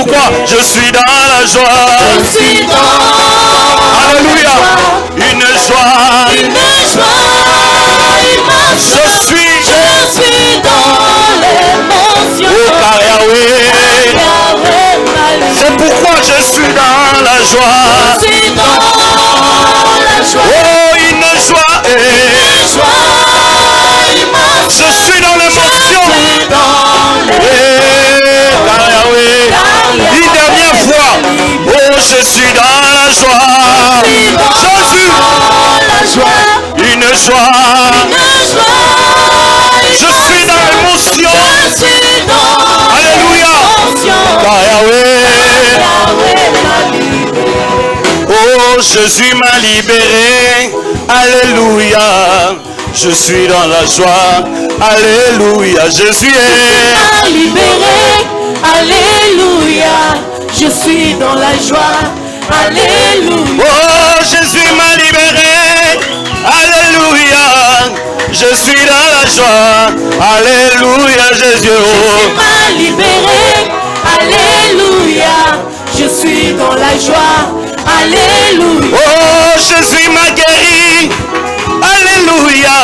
pourquoi je suis dans la joie. Je suis dans Alléluia. Une joie. une joie immense. Je suis dans l'émotion. Oh, car Yahweh. C'est pourquoi je suis dans la joie. Je suis dans la joie. Oh, une joie. Une joie immense. Je suis dans l'émotion. Car Yahweh. Une dernière fois. Oh, je suis dans la joie. Jésus. Une joie. Je suis dans l'émotion. Alléluia. Car Yahweh. Oh, Jésus m'a libéré. Alléluia. Je suis dans la joie. Alléluia. Jésus est libéré. Alléluia. Je suis dans la joie. Alléluia. Oh, Jésus m'a libéré. Alléluia. Je suis dans la joie. Alléluia, Jésus. Jésus m'a libéré. Alléluia. Je suis dans la joie. Alléluia. Oh, Jésus m'a guéri. Alléluia.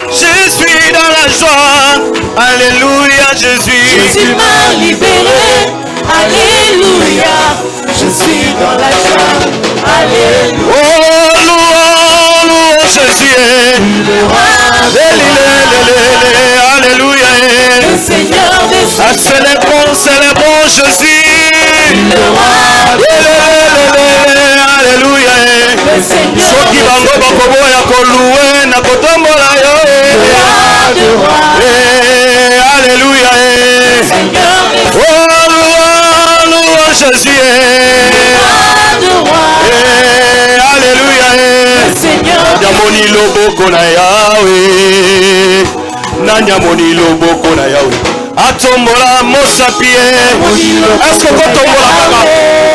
Je suis dans la joie. Alléluia, Jésus. Jésus m'a libéré. Alléluia. Je suis dans la joie. Alléluia. Oh, louons Jésus. Alléluia. Le Seigneur des Ah, c'est bon, Jésus. le roi. Alléluia. Le Seigneur Soki bango bakoboya koluwe na kotombola yo. Alléluia. Seigneur des Oh, louons Jésus. Alléluia. Nyamoni loboko na Yahweh. Na nyamoni loboko na Yahweh. Atombola mosapie. Est-ce que kotombola kaka?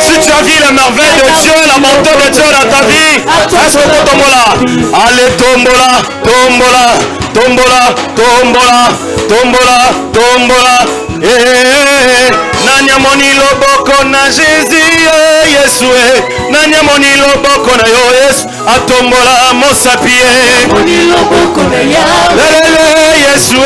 Si tu as vu les merveilles de Dieu, la bonté de Dieu dans ta vie, est-ce que kotombola? Allez tombola, tombola, tombola, tombola, tombola, tombola. Nanyamoni loboko na Jésus, Yesu. Nanyamoni loboko na yo, Yesu. Atombola mosapie. Lelele Yesu.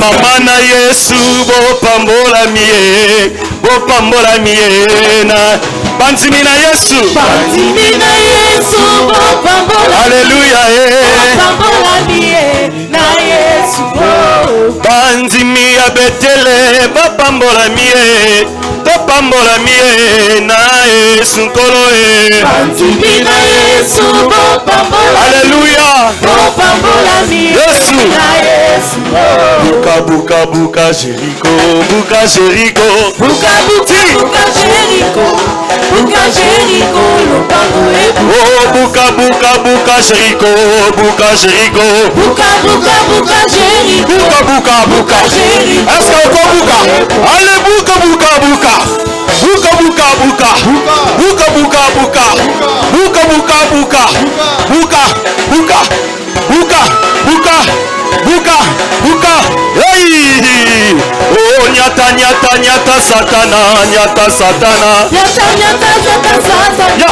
Mama na Yesu bopambola mie, bopambola mie na banzimi na Yesu. Banzimi na Yesu bopambola. Alléluia. Bopambola mie na Yesu. Banzimi ya Betele bopambola mie, bopambola mie na Yesu nkolo. Banzimi na Yesu bopambola. Alléluia. Bopambola mie Yesu. na Yesu. Buka buka buka Jericho, buka Jericho. Buka buka buka Jericho. Buka Jericho lopango ebu. Oh, buka buka buka Jericho, buka Jericho. Buka buka buka Jericho. Buka buka buka. Est-ce que vous buka? Allez buka buka buka. Buka buka buka. Buka buka buka. Buka buka buka. Buka buka buka buka buka buka. Hey! Oh, nyata nyata nyata satana, nyata satana. Nyata nyata nyata satana.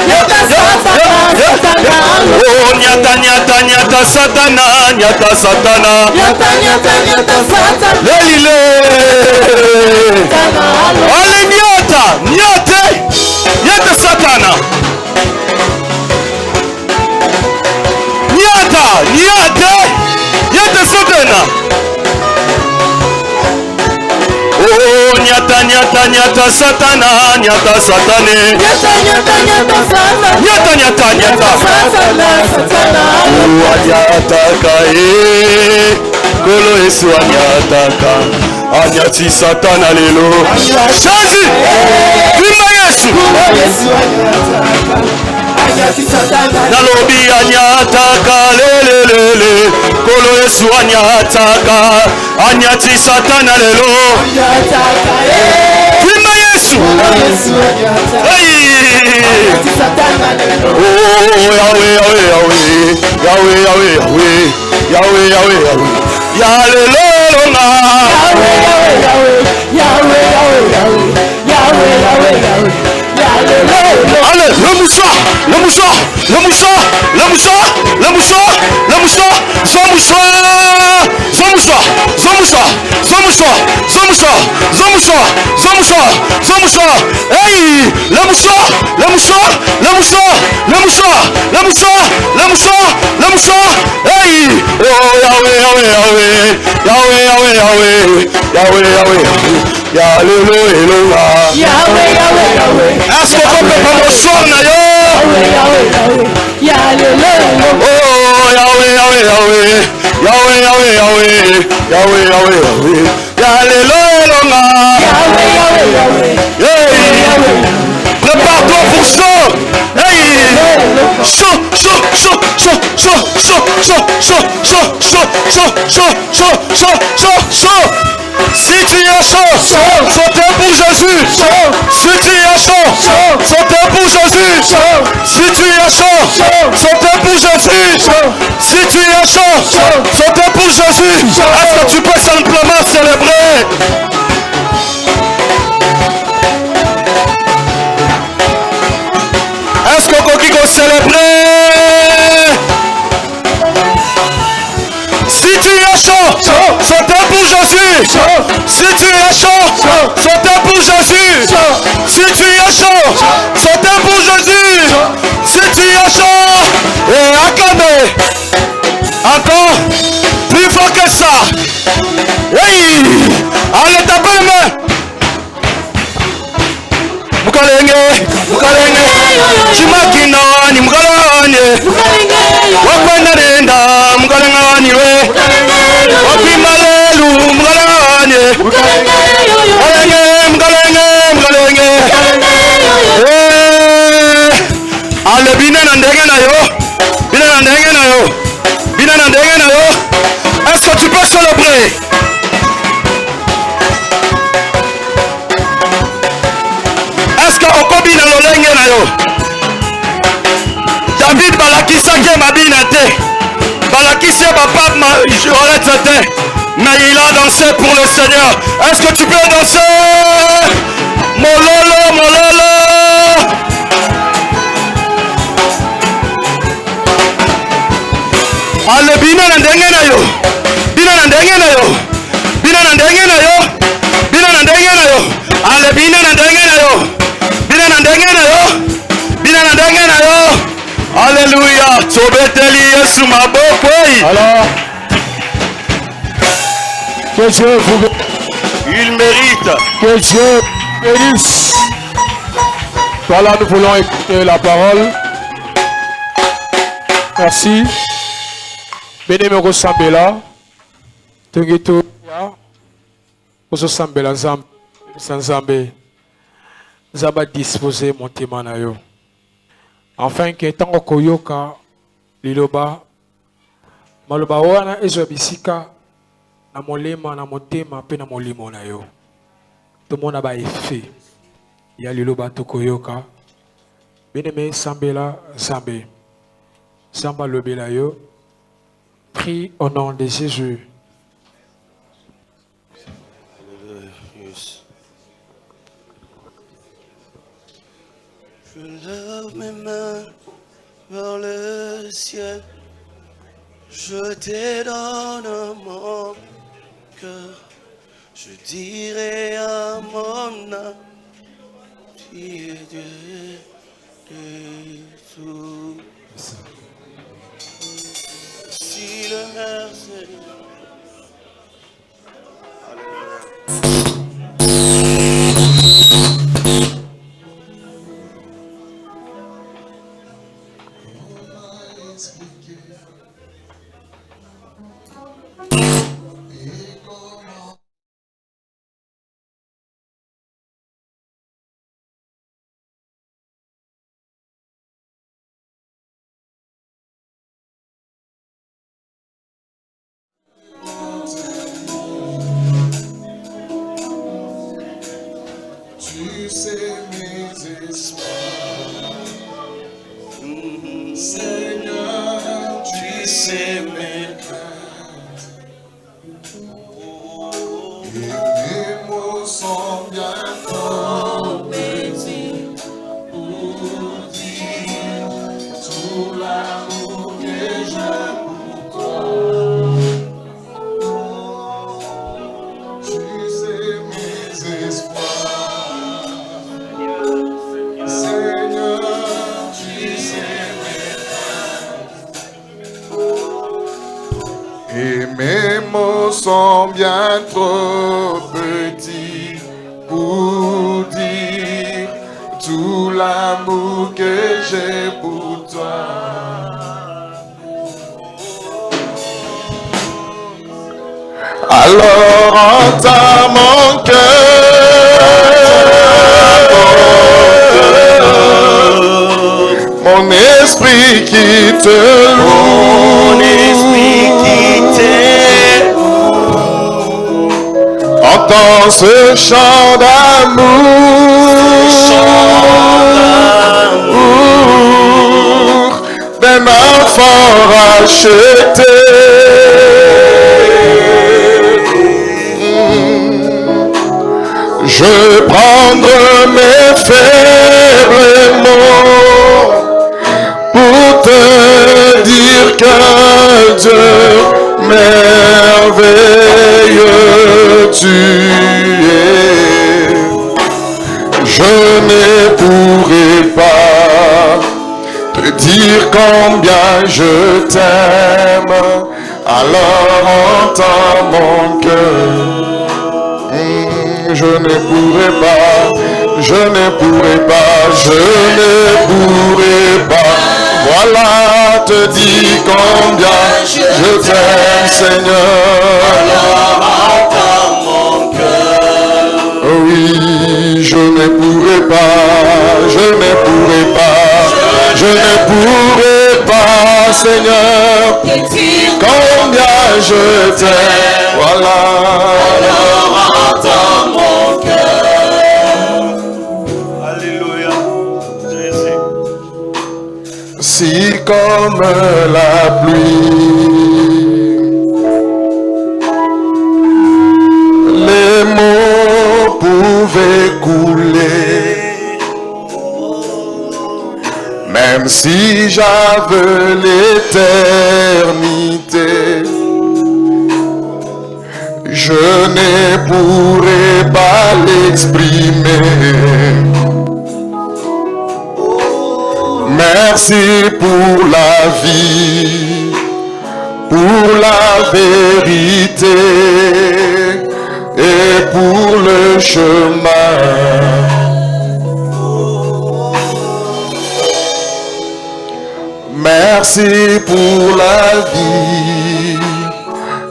Nyata satana. Oh, nyata nyata nyata satana, nyata satana. Nyata nyata nyata satana. Lelile. Allez nyata, nyate, nyata satana. Nyata, nyate, nyata satana. Oh, nyata nyata nyata satana, nyata satane. Nyata nyata nyata satana. Nyata nyata nyata. Satana satana. Oh, anyataka kolo Yesu anyataka. Anyati satana lelo. Jésus. Vima Yesu. Yesu anyataka. Anyati satana. Nalobi anyataka lelelele. Kolo Yesu anyataka. Anyati satana lelo. Anyataka. Vima Yesu. Yesu anyataka. Anyati satana lelo. Oh, Yahweh, Yahweh, Yahweh. Yahweh, Yahweh, Yahweh. Yahweh, Yahweh, Yahweh. Yalelolonga. Yahweh, Yahweh, le mouchoir, le mouchoir, le mouchoir, le mouchoir, le mouchoir, son mouchoir, son mouchoir, son mouchoir, son mouchoir, son mouchoir, son mouchoir, son mouchoir, son mouchoir, hey, le mouchoir, le mouchoir, le mouchoir, le mouchoir, le mouchoir, le mouchoir, le mouchoir, hey, oh Yahweh, Yahweh, Yahweh, Yahweh, Yahweh, Yahweh, Yahweh, Yahweh, Yahweh, Yahweh, Yahweh, Yahweh. est-ce qu'on peut pas bonsoir na yo? Yahweh, Yahweh, Yahweh. Oh Yahweh, Yahweh, Yahweh, Yahweh, Yahweh, Yahweh, Yahweh, Yahweh, Yahweh, Yahweh, Yahweh, Yahweh, Yahweh. hey, prépare-toi pour chaud, hey, chaud, chaud, chaud, chaud, chaud, chaud, chaud, chaud, chaud, chaud, chaud, chaud, chaud, chaud, chaud, chaud. Si tu es chaud, sautez pour Jésus. Si tu es chaud, sautez pour Jésus. Si tu es chaud, sautez pour Jésus. Si tu es chaud, sautez pour Jésus. Est-ce que tu peux simplement célébrer? Est-ce que quelqu'un peut célébrer? Si tu es chaud, sautez pour Jésus. Si tu es chaud, sautez pour Jésus. Si tu es chaud, sautez pour Jésus. Si tu es chaud, et acclamez. Encore plus fort que ça. Oui, allez tapez les mains. Mukalenge, mukalenge, chimakina, mukalenge, wakwenda nenda, mukalenge we, wakimalelu, mukalenge, mukalenge, mukalenge, mukalenge, ale bina na ndenge na yo, bina na ndenge na yo, bina na ndenge na yo. Est-ce que tu peux célébrer? Est-ce que okobi na lolenge na yo? David balakisaki mabina te, balakisi papa Jolette te, mais il a dansé pour le Seigneur. Est-ce que tu peux danser? Mololo, mololo. Ale bina na ndenge na yo, bina na ndenge na yo, bina na ndenge na yo, bina na ndenge na yo, ale bina na ndenge na yo, bina na ndenge na yo, bina na ndenge na yo. Alléluia, tobeteli Yesu maboko. Alors, que Dieu vous il mérite. Que Dieu bénisse. Voilà, nous voulons écouter la parole. Merci. Bénémogo Sambela. Tungito ya. Oso Sambela Zambe. Sanzambe. Zaba disposer mon témoin na yo. Enfin, que tango koyoka liloba. Maloba wana ezo bisika. Na molema na motema pe na molimo na yo. Tout le monde a effet. Il y a liloba tokoyoka. Bien-aimé Sambela Zambe. Samba lobela yo. Prie au nom de Jésus. Je lève mes mains vers le ciel. Je te donne mon cœur. Je dirai à mon âme, tu es Dieu de tout. Si le merci. Tu sais mes espoirs, Seigneur, tu sais mes craintes, et mes mots sont bien compris pour dire petit pour dire tout l'amour que j'ai pour toi. Alors entends mon cœur, mon esprit qui te loue, entends ce chant d'amour d'un enfant racheté. Je prendrai mes faibles mots pour te dire que Dieu merveilleux tu es. Je ne pourrai pas te dire combien je t'aime, alors entends mon cœur. Je ne pourrai pas, je ne pourrai pas, je ne pourrai pas. Voilà, te dis combien je t'aime, Seigneur. Alors entends mon cœur. Oui, je ne pourrai pas, je ne pourrai pas, je ne pourrai pas, Seigneur. Combien je t'aime, voilà. Alors entends mon cœur. Alléluia, Jésus. Si comme la pluie, les mots pouvaient couler, même si j'avais l'éternité, je ne pourrais pas l'exprimer. Merci pour la vie, pour la vérité et pour le chemin. Merci pour la vie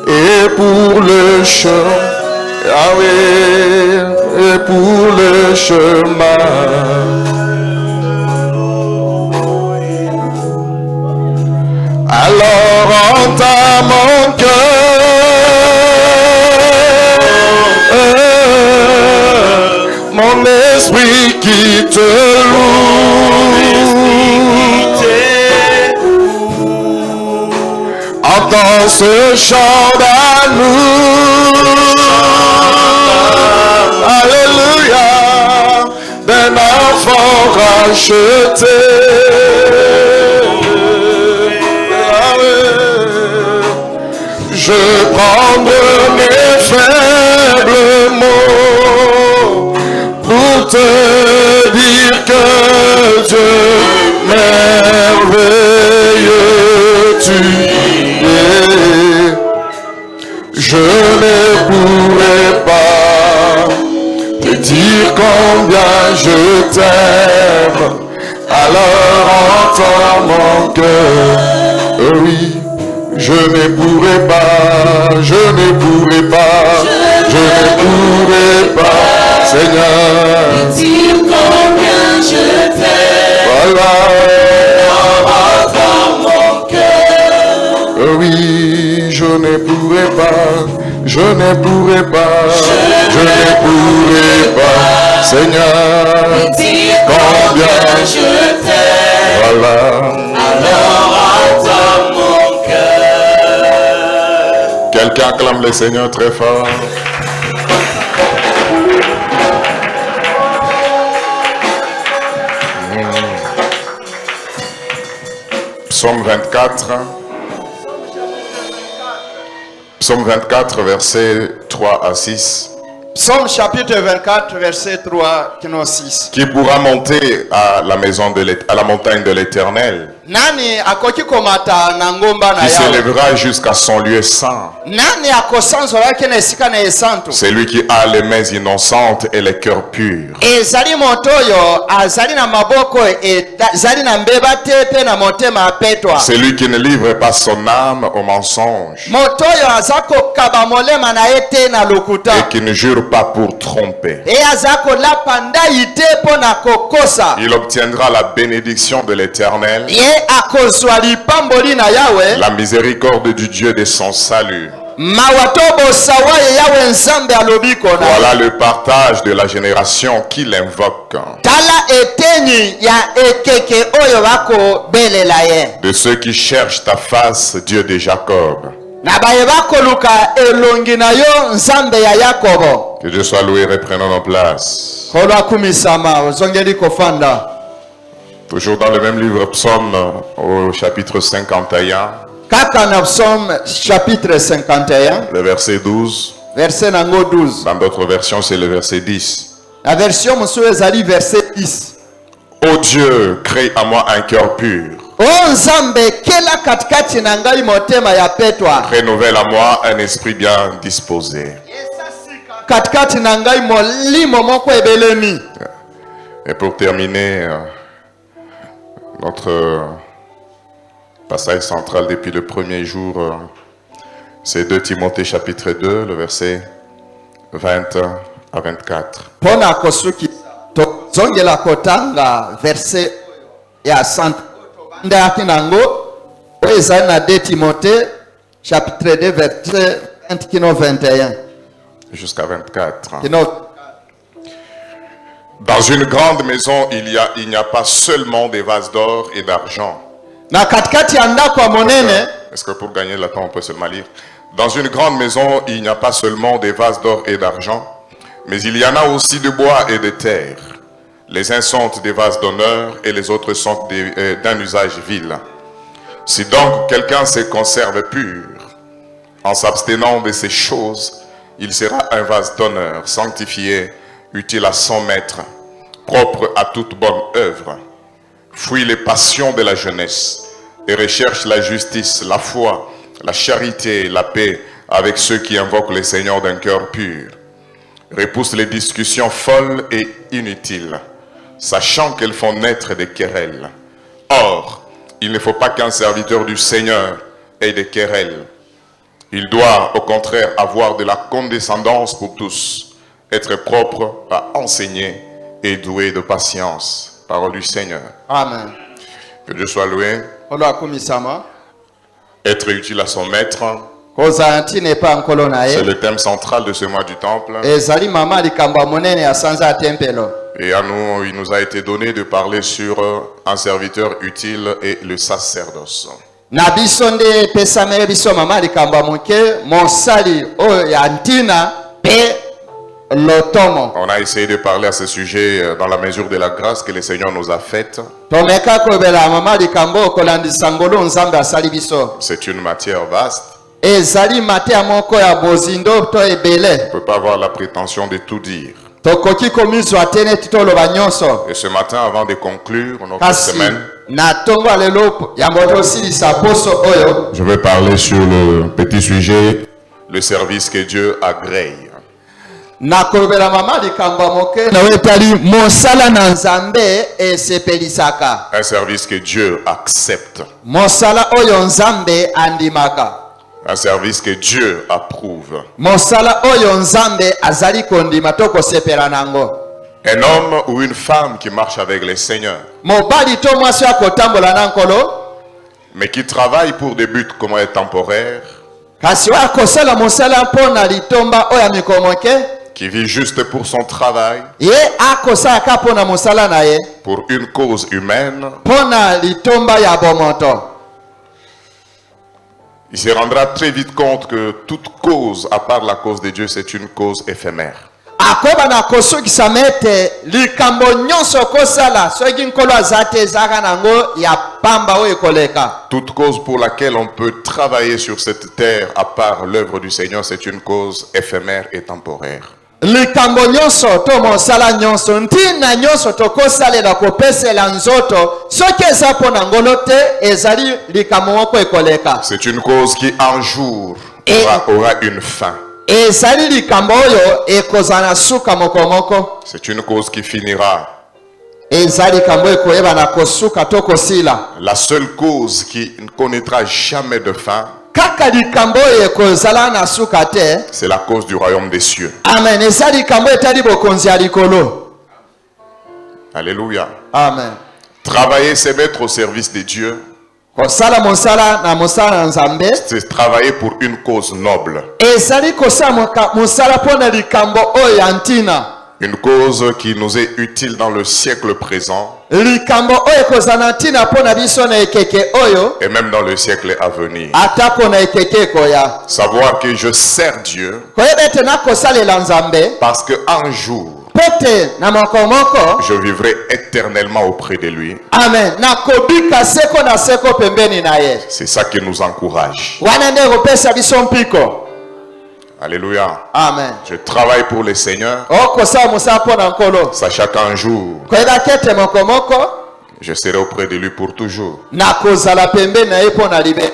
et pour le chemin. Ah oui, et pour le chemin. Alors entends mon cœur, mon esprit qui te loue, entends ce chant d'amour, alléluia, d'un enfant racheté. Je prendrai mes faibles mots pour te dire que Dieu merveilleux tu es. Je ne pourrai pas te dire combien je t'aime, alors entends mon cœur, oui. Je ne pourrai pas, je ne pourrai pas, je ne pourrai pas, Seigneur. Dire combien je t'aime. Voilà. Entends mon cœur. Oui, je ne pourrai pas, je ne pourrai pas, je ne pourrai pas, Seigneur. Dire combien je t'aime. Voilà. Alors entends mon cœur. Quelqu'un acclame le Seigneur très fort. Psaume 24. Psaume 24, versets 3 à 6. Psaume chapitre 24, verset 3 à 6. Qui pourra monter à la maison à la montagne de l'Éternel? Nani akoki komata na ngomba na qui Yahweh? s'élèvera jusqu'à son lieu saint. Nani akosanzola ke na esika na esantu? C'est lui qui a les mains innocentes et les cœurs purs. Ezali motoyo azali na maboko ezali na mbeba te pe na motema apetwa. C'est lui qui ne livre pas son âme au mensonge Motoyo azako kaba molema na ete na lokuta. et qui ne jure pas pour tromper. E azako la panda ite po na kokosa. Il obtiendra la bénédiction de l'Éternel, Ye akozwa lipamboli na Yahweh. la miséricorde du Dieu de son salut. Mawatobo sawaye Yahweh nzambe alobiko na. Voilà le partage de la génération qui l'invoque, Tala etenyi ya ekeke oyo bako belela ye. de ceux qui cherchent ta face, Dieu de Jacob. Na baye bakoluka elongi na yo nzambe ya Yakobo. Que Dieu soit loué, reprenons nos places. Kolo akumisama ozongeli kofanda. Toujours dans le même livre Psaume, au chapitre 51, Kaka na Psaume chapitre 51 le verset 12. verset nango 12. Dans d'autres versions, c'est le verset 10. La version mosusu ezali verset 10. Ô Dieu, crée à moi un cœur pur. O nzambe kela katikati na ngai motema ya petwa. Renouvelle à moi un esprit bien disposé. Katikati na ngai molimo moko ebelemi. Et pour terminer, notre passage central depuis le premier jour, c'est 2 Timothée chapitre 2, le verset 20 à 24. Pona kosuki tozongela kotanga verset ya santa ndaki nango ezali na 2 Timothée chapitre 2 verset 20 kino 21 Jusqu'à 24. kino. Dans une grande maison, il n'y a pas seulement des vases d'or et d'argent. Na katikati ya ndako ya monene. Est-ce que pour gagner le temps, on peut seulement lire? Dans une grande maison, il n'y a pas seulement des vases d'or et d'argent, mais il y en a aussi de bois et de terre. Les uns sont des vases d'honneur et les autres sont d'un usage vil. Si donc quelqu'un se conserve pur, en s'abstenant de ces choses, il sera un vase d'honneur, sanctifié, utile à son maître, propre à toute bonne œuvre. Fuis les passions de la jeunesse et recherche la justice, la foi, la charité, la paix avec ceux qui invoquent le Seigneur d'un cœur pur. Repousse les discussions folles et inutiles, sachant qu'elles font naître des querelles. Or, il ne faut pas qu'un serviteur du Seigneur ait des querelles. Il doit au contraire avoir de la condescendance pour tous, être propre à enseigner et doué de patience. Parole du Seigneur. Amen. Que Dieu soit loué. Kolo akumisama Être utile à son maître, kozala ntine pa nkolo na c'est ye. le thème central de ce mois du temple. Ezali mama likambo ya monene ya sanza ya tempelo. Et à nous, il nous a été donné de parler sur un serviteur utile et le sacerdoce. Na biso nde epesameli biso mama likambo ya moke mosali oyo ya ntina pe lotomo. On a essayé de parler à ce sujet dans la mesure de la grâce que le Seigneur nous a faite. Tomeka kobela mama likambo kolandisa ngolo nzambe asali biso. C'est une matière vaste. Ezali mateya moko ya bozindo to ebele. On ne peut pas avoir la prétention de tout dire. Tokoki komizwa te neti toloba nyonso. Et ce matin, avant de conclure notre Kasi semaine, na ntongo ya lelo yango tosilisa poso oyo. je vais parler sur le petit sujet, le service que Dieu agrée. Nakolobela mama likambo ya moke na etali mosala na nzambe esepelisaka. Un service que Dieu accepte. Mosala oyo nzambe andimaka. Un service que Dieu approuve. Mosala oyo nzambe azali kondima to kosepela nango. Un homme ou une femme qui marche avec le Seigneur, Mobali to mwasi akotambola na nkolo mais qui travaille pour des buts comme temporaires, kasi oyo akosala mosala mpo na litomba oyo ya mikomoke qui vit juste pour son travail, ye akosalaka mpo na mosala na ye pour une cause humaine, mpo na litomba ya bomoto. il se rendra très vite compte que toute cause, à part la cause de Dieu, c'est une cause éphémère. Akoba na kosukisa mete likambo nyonso kosala soki nkolo aza te ezaka nango ya pamba oyo ekoleka. Toute cause pour laquelle on peut travailler sur cette terre, à part l'œuvre du Seigneur, c'est une cause éphémère et temporaire. likambo nyonso to mosala nyonso ntina nyonso tokosalela kopesela nzoto soki eza mpo na ngolo te ezali likambo moko ekoleka. C'est une cause qui un jour aura une fin. ezali likambo oyo ekozala na suka mokomoko. C'est une cause qui finira. ezali likambo ekoyeba na kosuka to kosila. La seule cause qui ne connaîtra jamais de fin, kaka likambo oyo ekozala na suka te, c'est la cause du royaume des cieux. amen, eza likambo etali bokonzi ya likolo. Alléluia. Amen. Travailler, c'est mettre au service de Dieu. kosala mosala na mosala na nzambe, C'est travailler pour une cause noble. ezali kosala mosala mpo na likambo oyo ya ntina. Une cause qui nous est utile dans le siècle présent likambo oyo ekozala na ntina mpo na biso na ekeke oyo et même dans le siècle à venir. atako na ekeke ekoya. Savoir que je sers Dieu koyeba ete nakosalela nzambe parce qu'un jour, pete na mokomoko, je vivrai éternellement auprès de lui. amen, nakobika seko na seko pembeni na ye. C'est ça qui nous encourage. wana nde ekopesa biso mpiko. Alléluia. Amen. Je travaille pour le Seigneur, okosala mosala mpo na nkolo, sachant qu'un jour, koyeba kete mokomoko je serai auprès de lui pour toujours. nakozala pembeni na ye mpo na libela.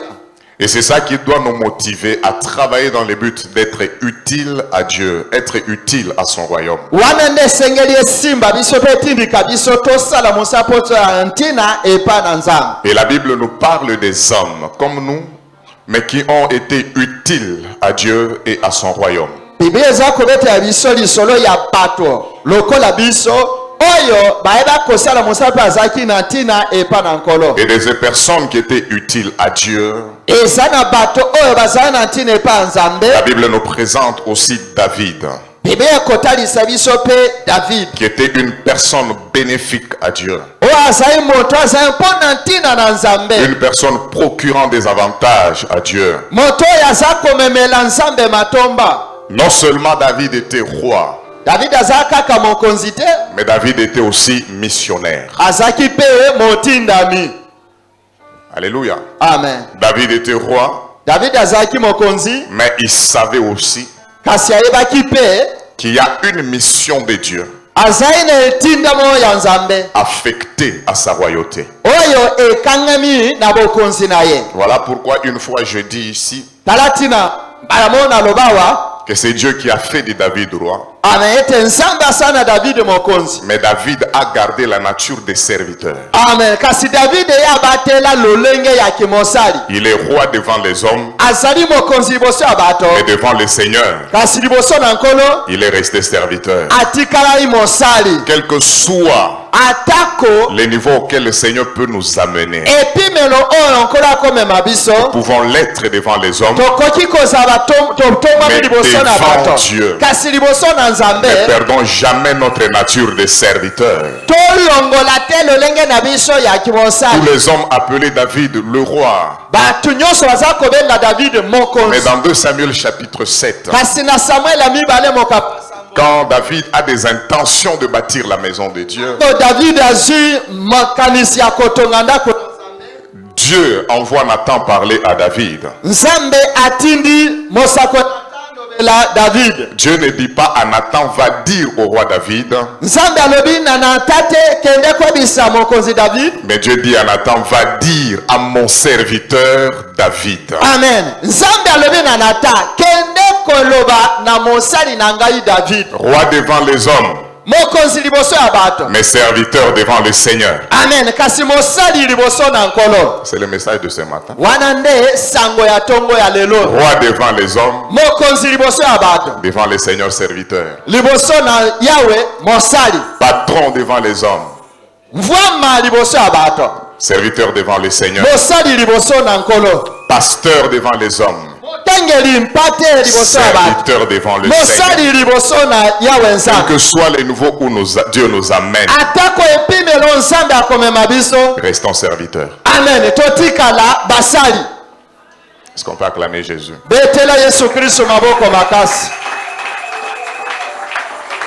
Et c'est ça qui doit nous motiver à travailler dans le but d'être utile à Dieu, être utile à son royaume. wana nde esengeli esimba biso mpe etindika biso tosala mosala mpo toya ntina epa na nzambe. Et la Bible nous parle des hommes comme nous, mais qui ont été utiles à Dieu et à son royaume. biblia eza kobetela biso lisolo ya bato lokola biso oyo bayeba kosala mosala mpe azalaki na ntina epa na nkolo. Et des personnes qui étaient utiles à Dieu. eza na bato oyo bazala na ntina epa ya nzambe. La Bible nous présente aussi David, biblia ekotalisa biso mpe David qui était une personne bénéfique à Dieu. oyo azali moto azali mpo na ntina na nzambe. Une personne procurant des avantages à Dieu. moto oyo aza komemela nzambe matomba. Non seulement David était roi, David azala kaka mokonzi te, mais David était aussi missionnaire. azalaki mpe motindami. Alléluia. Amen. David était roi, David azalaki mokonzi, mais il savait aussi kasi ayebaki mpe qu'il y a une mission de Dieu azali na etindamo ya nzambe affectée à sa royauté. oyo ekangami na bokonzi na ye. Voilà pourquoi une fois je dis ici tala ntina balamo na lobawa, que c'est Dieu qui a fait de David roi, amen, ete nzambe asala na David mokonzi. mais David a gardé la nature des serviteurs. Amen, kasi David ye abatela lolenge ya kimosali. Il est roi devant les hommes, azali mokonzi liboso ya bato, mais devant le Seigneur, kasi liboso na nkolo il est resté serviteur. atikalai mosali. Quel que soit atako le niveau auquel le Seigneur peut nous amener, epimelo oyo nkolo akomema biso, nous pouvons l'être devant les hommes, tokoki kozala tombami mais liboso na devant bato, Dieu, kasi liboso na nzambe ne perdons jamais notre nature de serviteur. tolongola te lolenge na biso ya Tous kimosali. les hommes appelaient David le roi. bato nyonso baza kobenga David Mais mokonzi, dans 2 Samuel chapitre 7, kasi na Samuel ya mibale moka quand David a des intentions de bâtir la maison de Dieu, David azwi makanisi ya kotonga ndako, Dieu envoie Nathan parler à David. nzambe atindi mosako la David. Dieu ne dit pas à Nathan, va dire au roi David, nzambe alobi na natate kende koyebisa mokonzi David. mais Dieu dit à Nathan, va dire à mon serviteur David. Amen. nzambe alobi na nata kende koloba na mosali na ngai David. Roi devant les hommes, mokonzi liboso ya bato, mes serviteurs devant le Seigneur. amen, kasi mosali liboso na nkolo. C'est le message de ce matin. wana nde sango ya tongo ya lelo. Roi devant les hommes, mokonzi liboso ya bato, devant le Seigneur serviteur. liboso na yawe mosali. Patron devant les hommes, mvwama liboso ya bato, serviteur devant le Seigneur. mosali liboso na nkolo. Pasteur devant les hommes, tengeli mpate liboso ya bato, serviteur devant le Seigneur. mosali liboso na yawe Quel nzambe. que soit le niveau où Dieu nous amène, atako epimelo nzambe akomema biso, restons serviteurs. amen, totikala basali. Est-ce qu'on peut acclamer Jésus? betela Yesu Kristo maboko makasi.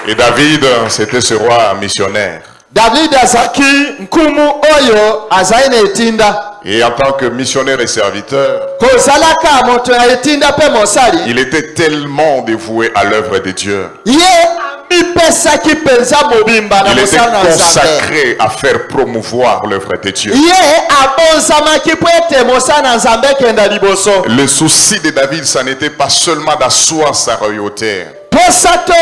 Et David, c'était ce roi missionnaire. David azaki nkumu oyo azali na etinda. Et en tant que missionnaire et serviteur, kozalaka moto ya etinda pe mosali, il était tellement dévoué à l'œuvre de Dieu ye amipesaki mpenza mobimba na Il était mosala na Nzambe. consacré à faire promouvoir l'œuvre de Dieu. Ye abonzamaki po ete mosala na Nzambe ekenda liboso. Le souci de David, ça n'était pas seulement d'asseoir sa royauté. Posa to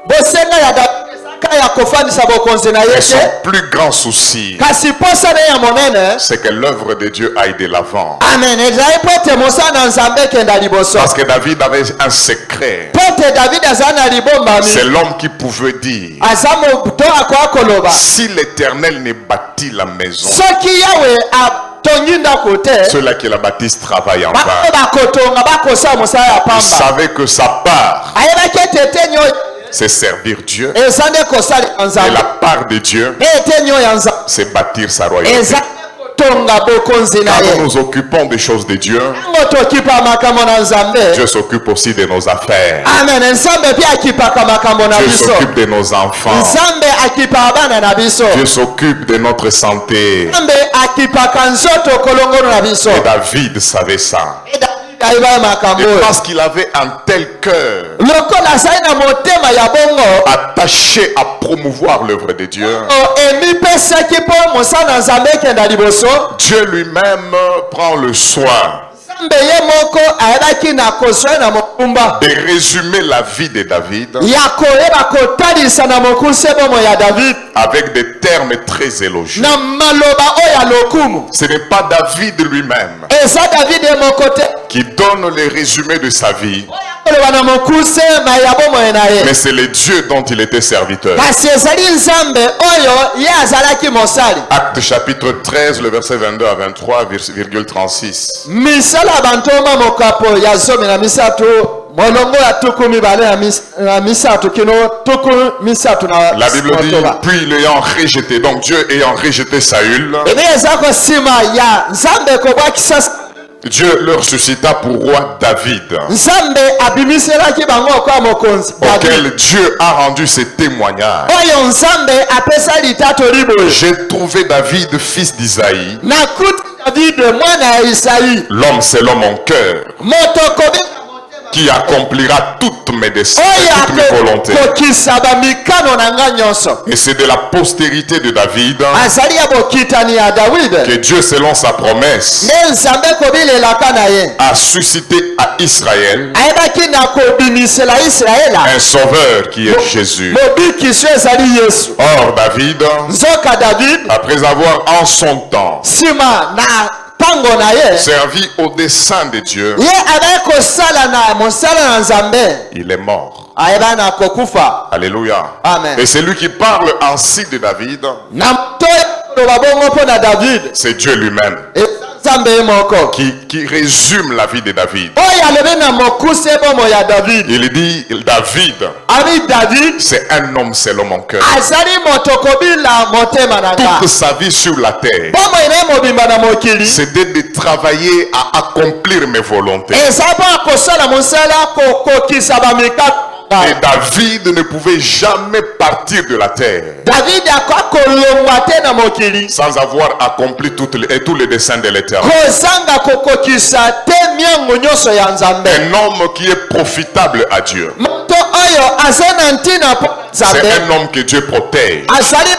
bosenga ya Davide ezaka ya kofandisa bokonzi na ye Mais son te. plus grand souci, Kasi posa na ye ya monene. c'est que l'œuvre de Dieu aille de l'avant. Amen. Ezali po ete mosala na Nzambe ekenda liboso. Parce que David avait un secret. Po ete Davide aza na libombami. C'est l'homme qui pouvait dire, Aza moto akoya koloba. si l'Éternel ne bâtit la maison, Soki Yawe atongi ndako te. ceux-là qui la bâtissent travaillent en Bango vain. bakotonga bakosala mosala ya Il pamba. savait que sa part, Ayebaki ete ete nyo c'est servir Dieu. eza nde kosala ya Et Nzambe. la part de Dieu, Ete nyo ya Nzambe. c'est bâtir sa royauté. Eza kotonga bokonzi na Quand ye. nous nous occupons des choses de Dieu, Ntango tokipa makambo na Nzambe. Dieu s'occupe aussi de nos affaires. Amen. Nzambe mpe akipaka makambo na Dieu biso. s'occupe de nos enfants. Nzambe akipaka bana na biso. Dieu s'occupe de notre santé. Nzambe akipaka nzoto kolongono na biso. Et David savait ça. E David ayeba makambo Et oyo. parce qu'il avait un tel cœur Lokola azali na motema ya bongo. attaché à promouvoir l'œuvre de Dieu, Emipesaki mpo mosala na Nzambe ekenda liboso. Dieu lui-même prend le soin Nzambe ye moko ayebaki na kozwa na mokumba de résumer la vie de David ya koyeba kotalisa na mokuse bomo ya David avec des termes très élogieux. na maloba oyo ya lokumu. Ce n'est pas David lui-même Eza David ye moko te qui donne le résumé de sa vie, koloba na mokuse na ya bomo na ye, mais c'est le Dieu dont il était serviteur. kasi ezali Nzambe oyo ye azalaki mosali. Acte chapitre 13, le verset 22 à 23, virgule 36. Misala bantoma mokapo ya zomi na misato molongo ya tuku mibale na misato kino tuku misato na La Bible dit, motoba. puis l'ayant rejeté, donc Dieu ayant rejeté Saül, Ebe eza kosima ya Nzambe kobwakisa Dieu leur suscita pour roi David, Nzambe abimiselaki bango kwa mokonzi David. auquel Dieu a rendu ses témoignages. Oyo Nzambe apesa litato liboye. J'ai trouvé David, fils d'Isaïe, Nakuti David mwana ya Isaïe. l'homme selon mon cœur, Moto kobika qui accomplira toutes mes desseins, oyo toutes mes volontés. kokisa bamikano na nga nyonso. Et c'est de la postérité de David Azali ya bokitani ya David. que Dieu, selon sa promesse, Ne Nzambe kobilelaka na ye. a suscité à Israël Ayebaki na kobimisela Israela. un sauveur qui est Jésus. Mobikisi ezali Yesu. Or, David, Nzoka David après avoir en son temps sima na tango na ye. servi au dessein de Dieu, Ye abaye kosala na mosala na Nzambe. il est mort. Ayeba na kokufa. Alléluia. Amen. Et celui qui parle ainsi de David, Na moto koloba bongo mpo na David. c'est Dieu lui-même Nzambe ye moko. qui résume la vie de David. Oyo alobi na mokuse bomo ya David. Il dit, David, Ami David c'est un homme selon mon cœur. azali moto kobila motema na nga. Toute sa vie sur la terre, Bomo ine mobimba na mokili. c'était de travailler à accomplir mes volontés. Eza mpo akosala mosala kokokisa bamikato. Et David ne pouvait jamais partir de la terre David akoya kolongwa te na mokili sans avoir accompli tous les desseins de l'Éternel. kozanga kokokisa te miango nyonso ya Nzambe. Un homme qui est profitable à Dieu. Moto oyo aza na ntina mpo C'est Nzambe un homme que Dieu protège. azali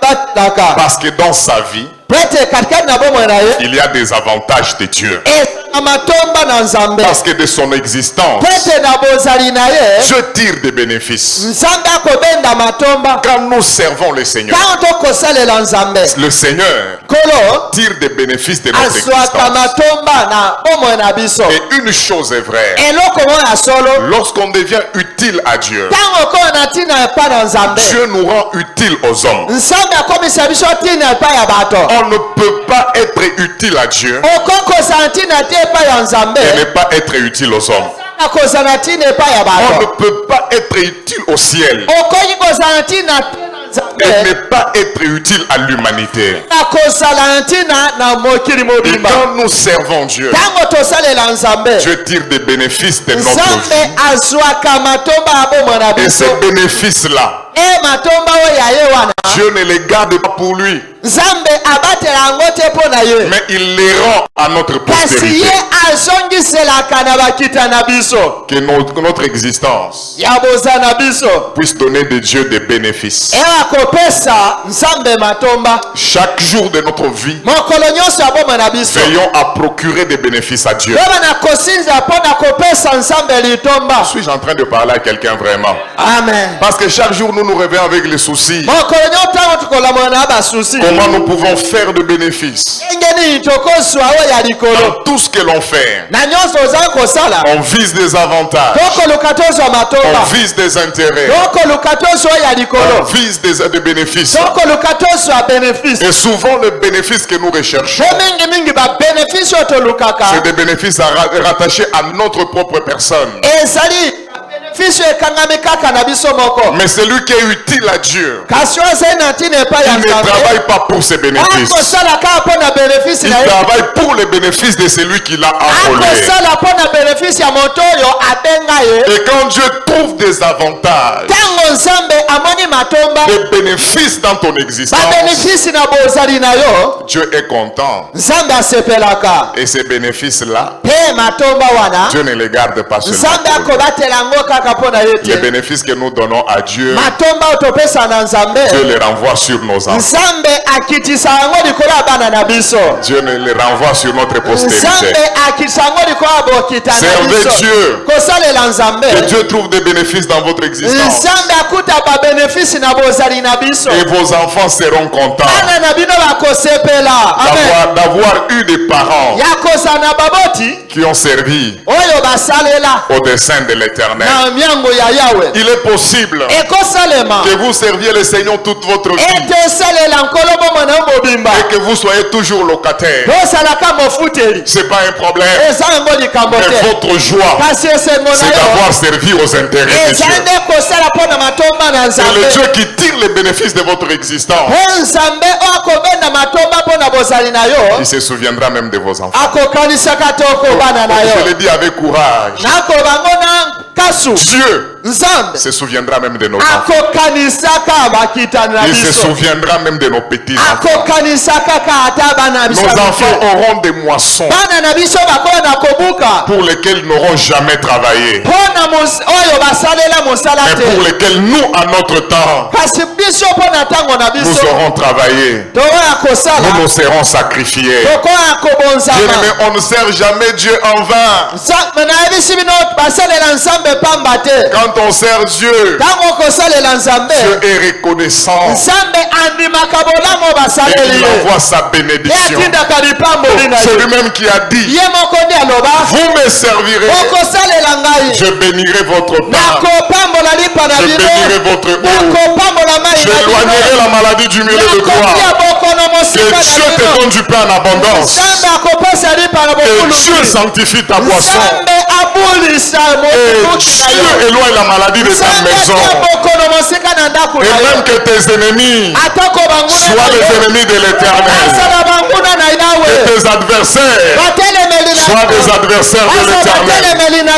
bataka Parce que dans sa vie, po ete katikati na bomoi na ye il y a des avantages de Dieu. ezanga matomba na Nzambe Parce que de son existence, po ete na bozali na ye Dieu tire des bénéfices. Nzambe akobenda matomba. Quand nous servons le Seigneur, Ntango tokosalela Nzambe le Seigneur kolo tire des bénéfices de notre azwaka existence. matomba na bomoi na biso. Et une chose est vraie, Eloko moko ya solo lorsqu'on devient utile à Dieu, ntango koyo na ntina epai na Nzambe Dieu nous rend utile aux hommes. Nzambe akomisa biso ntina epai ya bato. On ne peut pas être utile à Dieu Okokozala ntina te epai ya Nzambe et ne pas être utile aux hommes. akozala ntina epai ya On ne bato. peut pas être utile au ciel Okoki kozala ntina te na et Nzambe ne pas être utile à l'humanité. akozala ntina na mokili Et mobimba. quand nous servons Dieu, Ntango tosalela Nzambe Dieu tire des bénéfices de notre Nzambe vie. azwaka matomba ya bomoi na Et biso. ces bénéfices-là, E matomba oyo ya ye wana Dieu ne les garde pas pour lui. nzambe abatela yango te mpo na ye, mais il les rend à notre kasi postérité. ye azongiselaka na bakita na biso Que notre existence ya boza na biso puisse donner de Dieu des bénéfices. eya kopesa nzambe matomba Chaque jour de notre vie, mokolo nyonso ya bomoi na biso veillons à procurer des bénéfices à Dieu. toba na kosinza mpo na kopesa nzambe litomba. Suis-je en train de parler à quelqu'un vraiment? Amen. Parce que chaque jour, nous nous réveillons avec les soucis. mokolo nyonso ntango tukolamola na basusi Comment nous pouvons faire de bénéfices ndenge nini tokozwa oyo ya dans likolo tout ce que l'on fait? na nyonso ozali kosala On vise des avantages, tokoluka tozwa matomba on vise des intérêts, tokoluka tozwa oyo ya on likolo vise des bénéfices. tokoluka tozwa bénéfice Et souvent, le bénéfice que nous recherchons, po mingimingi babénéfice oyo tolukaka c'est des bénéfices rattachés à notre propre personne. ezali bénéfice oyo ekangami kaka na biso moko Mais celui qui est utile à Dieu, kasi oyo ezali na ntina epai ya il ne nzambe travaille pas pour ses bénéfices. akosala kaka mpo na bénéfice Il na ye travaille pour les bénéfices de celui qui l'a enrôlé. akosala mpo na bénéfice ya moto oyo abenga ye Et quand Dieu trouve des avantages, ntango nzambe amoni matomba des bénéfices dans ton existence, babénéfice na bozali na yo Dieu est content. nzambe asepelaka Et ces bénéfices-là, mpe matomba wana Dieu ne les garde pas seulement nzambe pour lui. akobatela yango kaka mpo na ye Les te bénéfices que nous donnons à Dieu, matomba oyo topesa na nzambe Dieu les renvoie sur nos enfants. nzambe akitisa yango likolo ya bana na biso Dieu ne les renvoie sur notre postérité. nzambe akitisa yango likolo ya bokita na Servez biso Dieu. kosalela nzambe Que Dieu trouve des bénéfices dans votre existence. nzambe akuta babénéfice na bozali na biso Et vos enfants seront contents bana na bino bakosepela amen d'avoir eu des parents ya kozala na baboti qui ont servi oyo basalela au dessein de l'Éternel. na miango ya yawe Il est possible ekosalema que vous serviez le Seigneur toute votre vie ete osalela nkolo bomoi na yo mobimba et que vous soyez toujours locataire. osalaka mofuteli C'est pas un problème. eza yango likambo Mais te votre joie, kasi esengo c'est na yo d'avoir servi aux intérêts de eza Dieu. nde kosala mpo na matomba na C'est nzambe le Dieu qui tire les bénéfices de votre existence. mpo nzambe oyo akobenda matomba mpo na bozali na yo Il se souviendra même de vos enfants. akokanisaka te okobana na Je yo le dis avec courage. nakobango na kasu Dieu nzambe se souviendra même de nos enfants. akokanisaka bakitani na Il se biso souviendra même de nos petits-enfants. akokanisaka ka ata bana na biso Nos ya enfants mike. auront des moissons bana na biso bakoya na kobuka pour lesquels ils n'auront jamais travaillé, mpo na oyo basalela mosala mais pour te lesquels nous, à notre temps, kasi biso mpo na ntango na nous biso aurons travaillé. tokoya kosala Nous nous serons sacrifiés. tokoya kobonzama Bien-aimé, on ne sert jamais Dieu en vain. nayebisi bino basalela nzambe pamba te Quand on sert Dieu, ntango okosalela nzambe Dieu est reconnaissant nzambe andimaka bolamu et basaleli il ye envoie sa ye bénédiction. atindaka lipamboli na C'est ye lui-même qui a dit, ye moko nde aloba vous me servirez, okosalela ngai je bénirai votre pain, nakopambola lipa na je bino bénirai votre eau, nakopambola mai na j'éloignerai bino la maladie du milieu de nakotia toi. bokono Que mosika Dieu na te bino donne du pain en abondance. nzambe akopesa lipa na Que Dieu bokuluki sanctifie ta boisson. nzambe abulisa Et motuki na Dieu yo éloigne la maladie de ta nzambe maison. atia bokono mosika na ndako Et na même yo que tes ennemis atako banguna soient les ennemis de l'Éternel. asala banguna na Et yawe tes adversaires batelemeli na soient des adversaires de asa l'Éternel. batelemeli na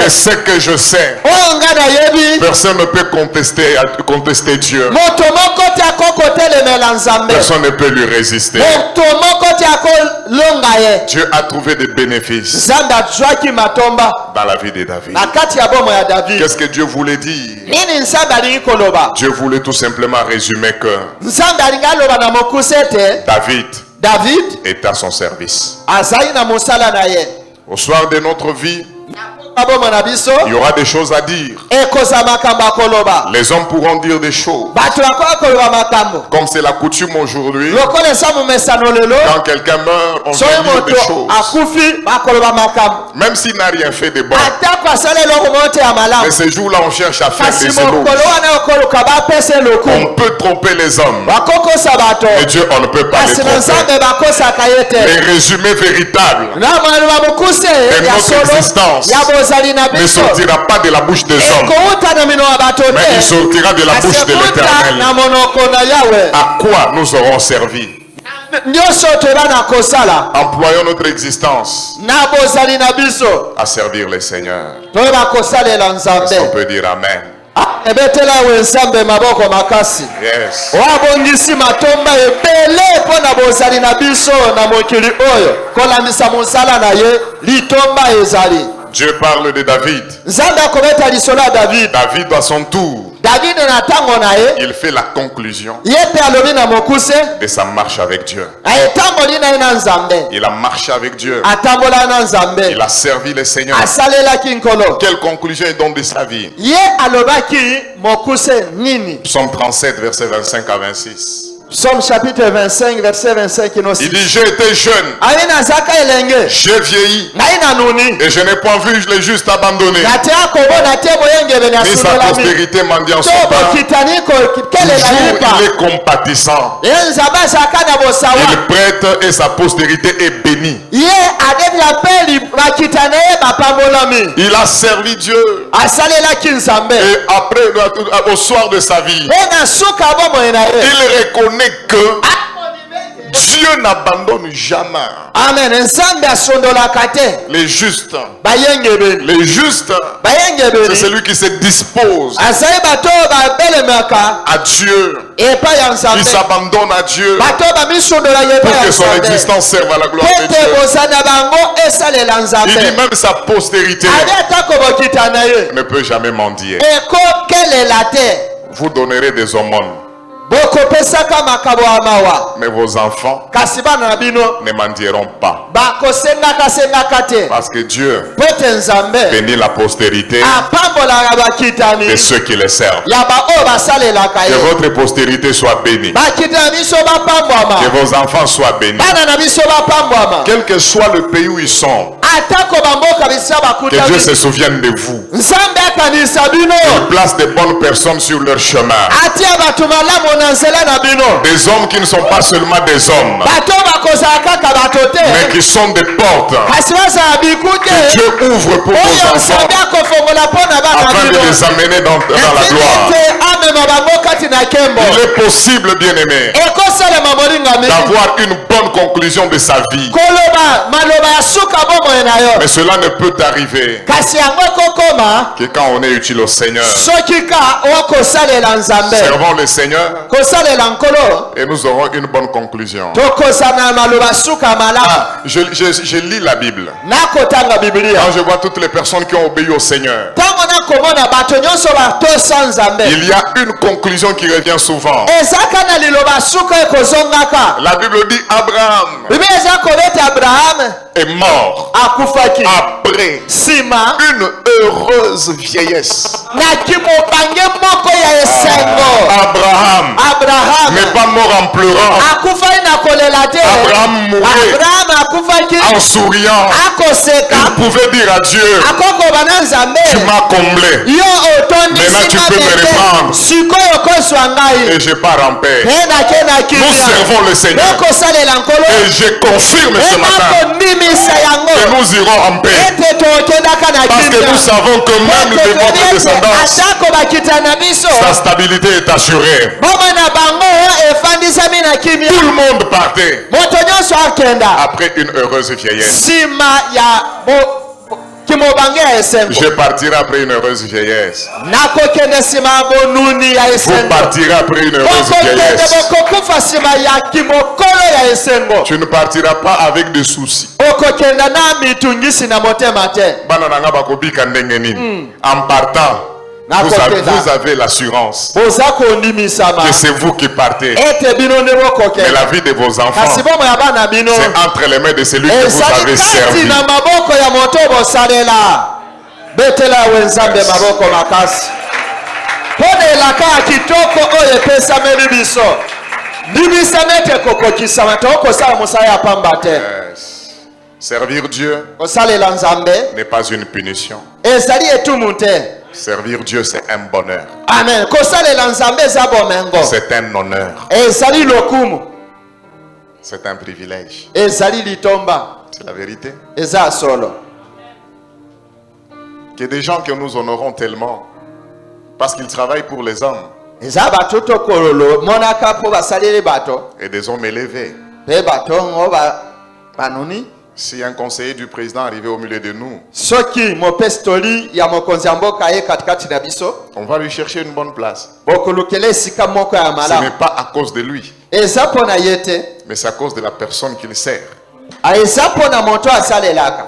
Et ce que je sais, oyo nga nayebi personne ne peut contester Dieu. moto moko te akokotelemela nzambe Personne ne peut lui résister. moto moko te akolonga ye Dieu a trouvé des bénéfices nzambe azwaki matomba dans la vie de David. na kati ya bomo ya david Qu'est-ce que Dieu voulait dire? nini nzambe alingi koloba Dieu voulait tout simplement résumer que nzambe alingi aloba na mokuse ete david est à son service. azali na mosala na ye Au soir de notre vie, na bomo na biso il y aura des choses à dire. ekozala makambo akoloba Les hommes pourront dire des choses. bato bakoya koloba makambo Comme c'est la coutume aujourd'hui, lokola eza momesano lelo quand quelqu'un meurt, on soki va dire des moto choses. akufi bakoloba makambo Même s'il n'a rien fait de bon. atako asala eloko moko te ya Mais malamu ces jours-là, on cherche à faire kasi des éloges. mokolo wana okoluka bapesa eloku On peut tromper les hommes. bakokosa bato Mais Dieu, on ne peut pas les kasi na tromper. nzambe bakosaka ye te Les résumés véritables na maloba mokuse de ya notre solo existence ya bozali na ne biso sortira pas de la bouche des hommes, ekouta na minoa bato mais il te sortira de la bouche de asekuta na l'Éternel. monoko na yawe À quoi nous aurons servi? nyonso toyeba na kosala Employons notre existence na bozali na biso à servir le Seigneur. toyeba kosalela Est-ce qu'on nzambe peut dire Amen? ebetela wensambe maboko makasi. Yes. Wabongisi matomba ebele pona bozali na biso na mokili oyo. Kolamisa mosala na ye litomba ezali. Dieu parle de David. Nzambe akobeta lisolo ya David. David à son tour, David na tango na ye. il fait la conclusion Yete alobi na mokuse. de sa marche avec Dieu. Ayetamboli na ye na Nzambe. Il a marché avec Dieu. Atambola na Nzambe. Il a servi le Seigneur. Asalelaki nkolo. Quelle conclusion il donne de sa vie? Ye alobaki mokuse nini? Psaume 37, versets 25 à 26. Psaume chapitre 25 verset 25 Il dit, j'ai été jeune, Aina zaka elenge. j'ai vieilli, Naina nuni. et je n'ai point vu les justes abandonnés, Natea kobo natea moyenge benya ni sa sunolami. postérité mendiant son Tobo pain. kitani ko kele la Toujours lipa. il est compatissant. Nzaba zaka na bosawa. Il prête et sa postérité est bénie. Ye adevi apeli bakitana ye bapambolami. Il a servi Dieu. Asalelaki Nzambe. Et après, au soir de sa vie, Ena suka bomo na ye. il reconnaît que Dieu n'abandonne jamais Amen. Nzambe asondolaka te. les justes. Bayenge beni. Les justes, Bayenge c'est beni. celui qui se dispose Asai bato babelemaka. à Dieu. Epa ya Nzambe. Il s'abandonne à Dieu Bato bamisondola ye pour pa ya que son Nzambe. existence serve à la gloire de Pete Dieu. bozana bango esalela Nzambe. Il dit même sa postérité Abi atako bokitana ye. ne peut jamais mendier. Ekokelela te. Vous donnerez des aumônes, Bokopesaka makabo ya mawa. mais vos enfants Kasi bana na bino ne mendieront pas. bakosengaka te. Parce que Dieu Pete Nzambe bénit la postérité apambolaka bakitani de ceux qui les servent. ya baoyo basalelaka Que ye. votre postérité soit bénie. Bakitana biso bapambwama. Que vos enfants soient bénis. Bana na biso bapambwama. Quel que soit le pays où ils sont, Atako bamboka bisa que Dieu bakutami. se souvienne de vous. Nzambe akanisa bino. Il place des bonnes personnes sur leur chemin. Atia bato malamu na nzela na bino. Des hommes qui ne sont pas seulement des hommes, Bato bakozala kaka bato te. mais qui sont des portes Kasi bazala biku que te. Dieu ouvre pour vos Oyo enfants Nzambe akofongola mpo na bana afin de bino. les amener dans la gloire. Ete amema bango kati na kembo. Il est possible, bien-aimé, Ekosalema molinga mingi. d'avoir une bonne conclusion de sa vie. Koloba maloba ya suka bomoi na yo. Mais cela ne peut arriver Kasi yango ekokoma que quand on est utile au Seigneur. soki ka okosalela Nzambe. Servons le Seigneur Kosalela nkolo et nous aurons une bonne conclusion. tokozana maloba suka malamu. Je lis la Bible. Nakotanga Biblia. Quand je vois toutes les personnes qui ont obéi au Seigneur, Tango nakomona bato nyonso batosa Nzambe. il y a une conclusion qui revient souvent. Ezaka na liloba suka ekozongaka. La Bible dit Abraham Biblia eza kobeta Abraham est mort akufaki après nsima une heureuse vieillesse. na kimobange moko ya esengo. Abraham Abraham n'est pas mort en pleurant, akufaki na kolela te. Abraham mourait Abraham akufaki en souriant. akoseka. Il pouvait dire à Dieu, Akokoba na Nzambe. tu m'as comblé Yo otondisi Maintenant, tu peux me mabete. reprendre. Sikoyo kozwa ngai. et je pars en paix. Nake na Nous kimia. servons le Seigneur Okosalela nkolo. et je confirme ce matin Enakondimisa que yango. nous irons en paix. Ete tokendaka na Parce que nous savons que même de votre descendance, atako bakita na biso. sa stabilité est assurée. Bomoi na bango efandisami na kimia. Tout le monde partait Moto nyonso akenda. après une heureuse vieillesse. Nsima ya kimobange ya esengo. Je partirai après une heureuse vieillesse. Nakokende nsima ya bonuni ya Vous esengo. partirez après une heureuse Bokokende vieillesse. bokokufa nsima ya kimokolo ya esengo. Tu ne partiras pas avec des soucis. Okokenda na mitungisi na motema te. Bana nanga bakobika ndenge nini. En partant, vous avez l'assurance Boza kondimisama. que c'est vous qui partez. Ete bino nde Mais bokokenda. la vie de vos Kasi enfants, bomo ya bana bino. c'est entre les mains de celui que vous Ezali avez kati servi. na maboko ya moto bosalela. Betela wenzambe maboko makasi. Pone elaka ya kitoko oyo epesameli biso. Ndibisama ete kokokisama tokosala mosala ya pamba te. Yes. Servir Dieu Kosalela Nzambe n'est pas une punition. ezali etumu te. Servir Dieu, c'est un bonheur. Amen. Kosalela Nzambe eza bomengo. C'est un honneur. Ezali lokumu. C'est un privilège. Ezali litomba. C'est la vérité. Eza solo. Que des gens que nous honorons tellement parce qu'ils travaillent pour les hommes Eza bato tokololo monaka po basaleli bato. et des hommes élevés. Pe bato ngo banuni. Si un conseiller du président arrivait au milieu de nous, soki mopestoli ya mokonzi ya mboka ye katikati na biso on va lui chercher une bonne place. bokolukela esika moko ya Ce n'est malamu pas à cause de lui, eza mpo na ye te mais c'est à cause de la personne qu'il sert. eza mpo na moto asalelaka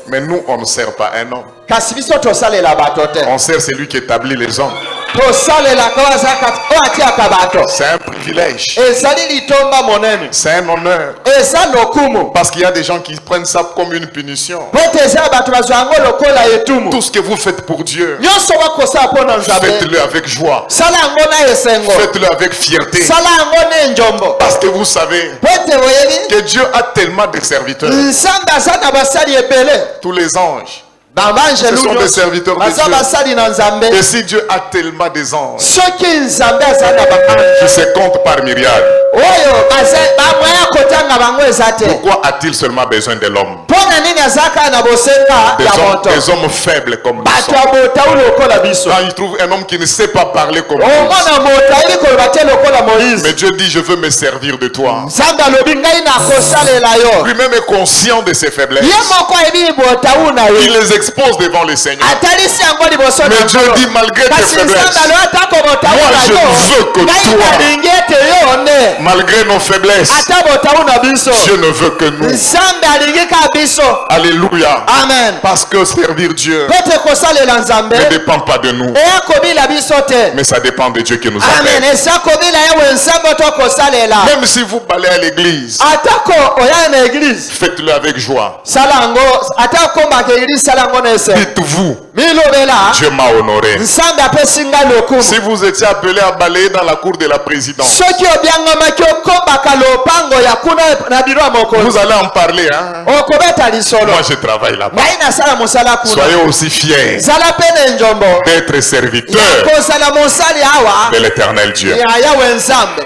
Mais nous, on ne sert pas un homme. kasi biso tosalela bato te On sert celui qui établit les hommes. tosalelaka oyo atiaka bato C'est un privilège. ezali litomba monene C'est un honneur. eza lokumu Parce qu'il y a des gens qui prennent ça comme une punition. po ete eza bato bazwa yango lokola etumu Tout ce que vous faites pour Dieu, nyonso bakosala mpo na nzambe faites-le avec joie. sala yango na esengo Faites-le avec fierté. sala yango ne njombo Parce que vous savez po ete boyebi que Dieu a tellement de serviteurs. nzambe aza na basali ebele Tous les anges. bambanjelu Ce sont des serviteurs de baza Dieu. basali na nzambe Et si Dieu a tellement des anges soki nzambe aza na baange qui se comptent par myriades, oyo bamwaya kotanga bango eza te pourquoi a-t-il seulement besoin de l'homme? mpo na nini aza kaka na bosenga ya moto Des hommes faibles comme nous bato sommes. ya botau lokola biso Quand il trouve un homme qui ne sait pas parler comme nous, omona moto ayebi koloba te lokola moïse mais Dieu dit, je veux me servir de toi. nzambe alobi ngai nakosalela yo Lui-même est conscient de ses faiblesses. ye moko ayebi botau na Il ye les expose devant le Seigneur. atalisi yango liboso Mais na Dieu nkolo. dit, malgré tes kasi nzambe faiblesses, alo atako botau moi, na je veux que yo ngai toi, nalingi ete yo nde malgré nos faiblesses, ata botau na biso Dieu ne veut que nous. nzambe alingi ka biso Alléluia. amen Parce que servir Dieu po ete kosalela nzambe ne dépend pas de nous, eya kobila biso te mais ça dépend de Dieu qui nous amen appelle. eza kobila ye nzambe tokosalela Même si vous balayez à l'église, atako oya na eglise faites-le avec joie. sala yango ata kombaka eglise sala yango na ese Dites-vous, milobela Dieu m'a honoré. nzambe apesi ngai lokumu Si vous étiez appelé à balayer dans la cour de la présidence, soki obiangamaki okombaka lopango ya kuna na biro ya vous mokonzi allez en parler, hein? okobeta lisolo Moi, je travaille là-bas. ngai nasala mosala kuna Soyez aussi fiers zala pene njombo d'être serviteurs kozala mosali awa de l'éternel Dieu. ya yawe nzambe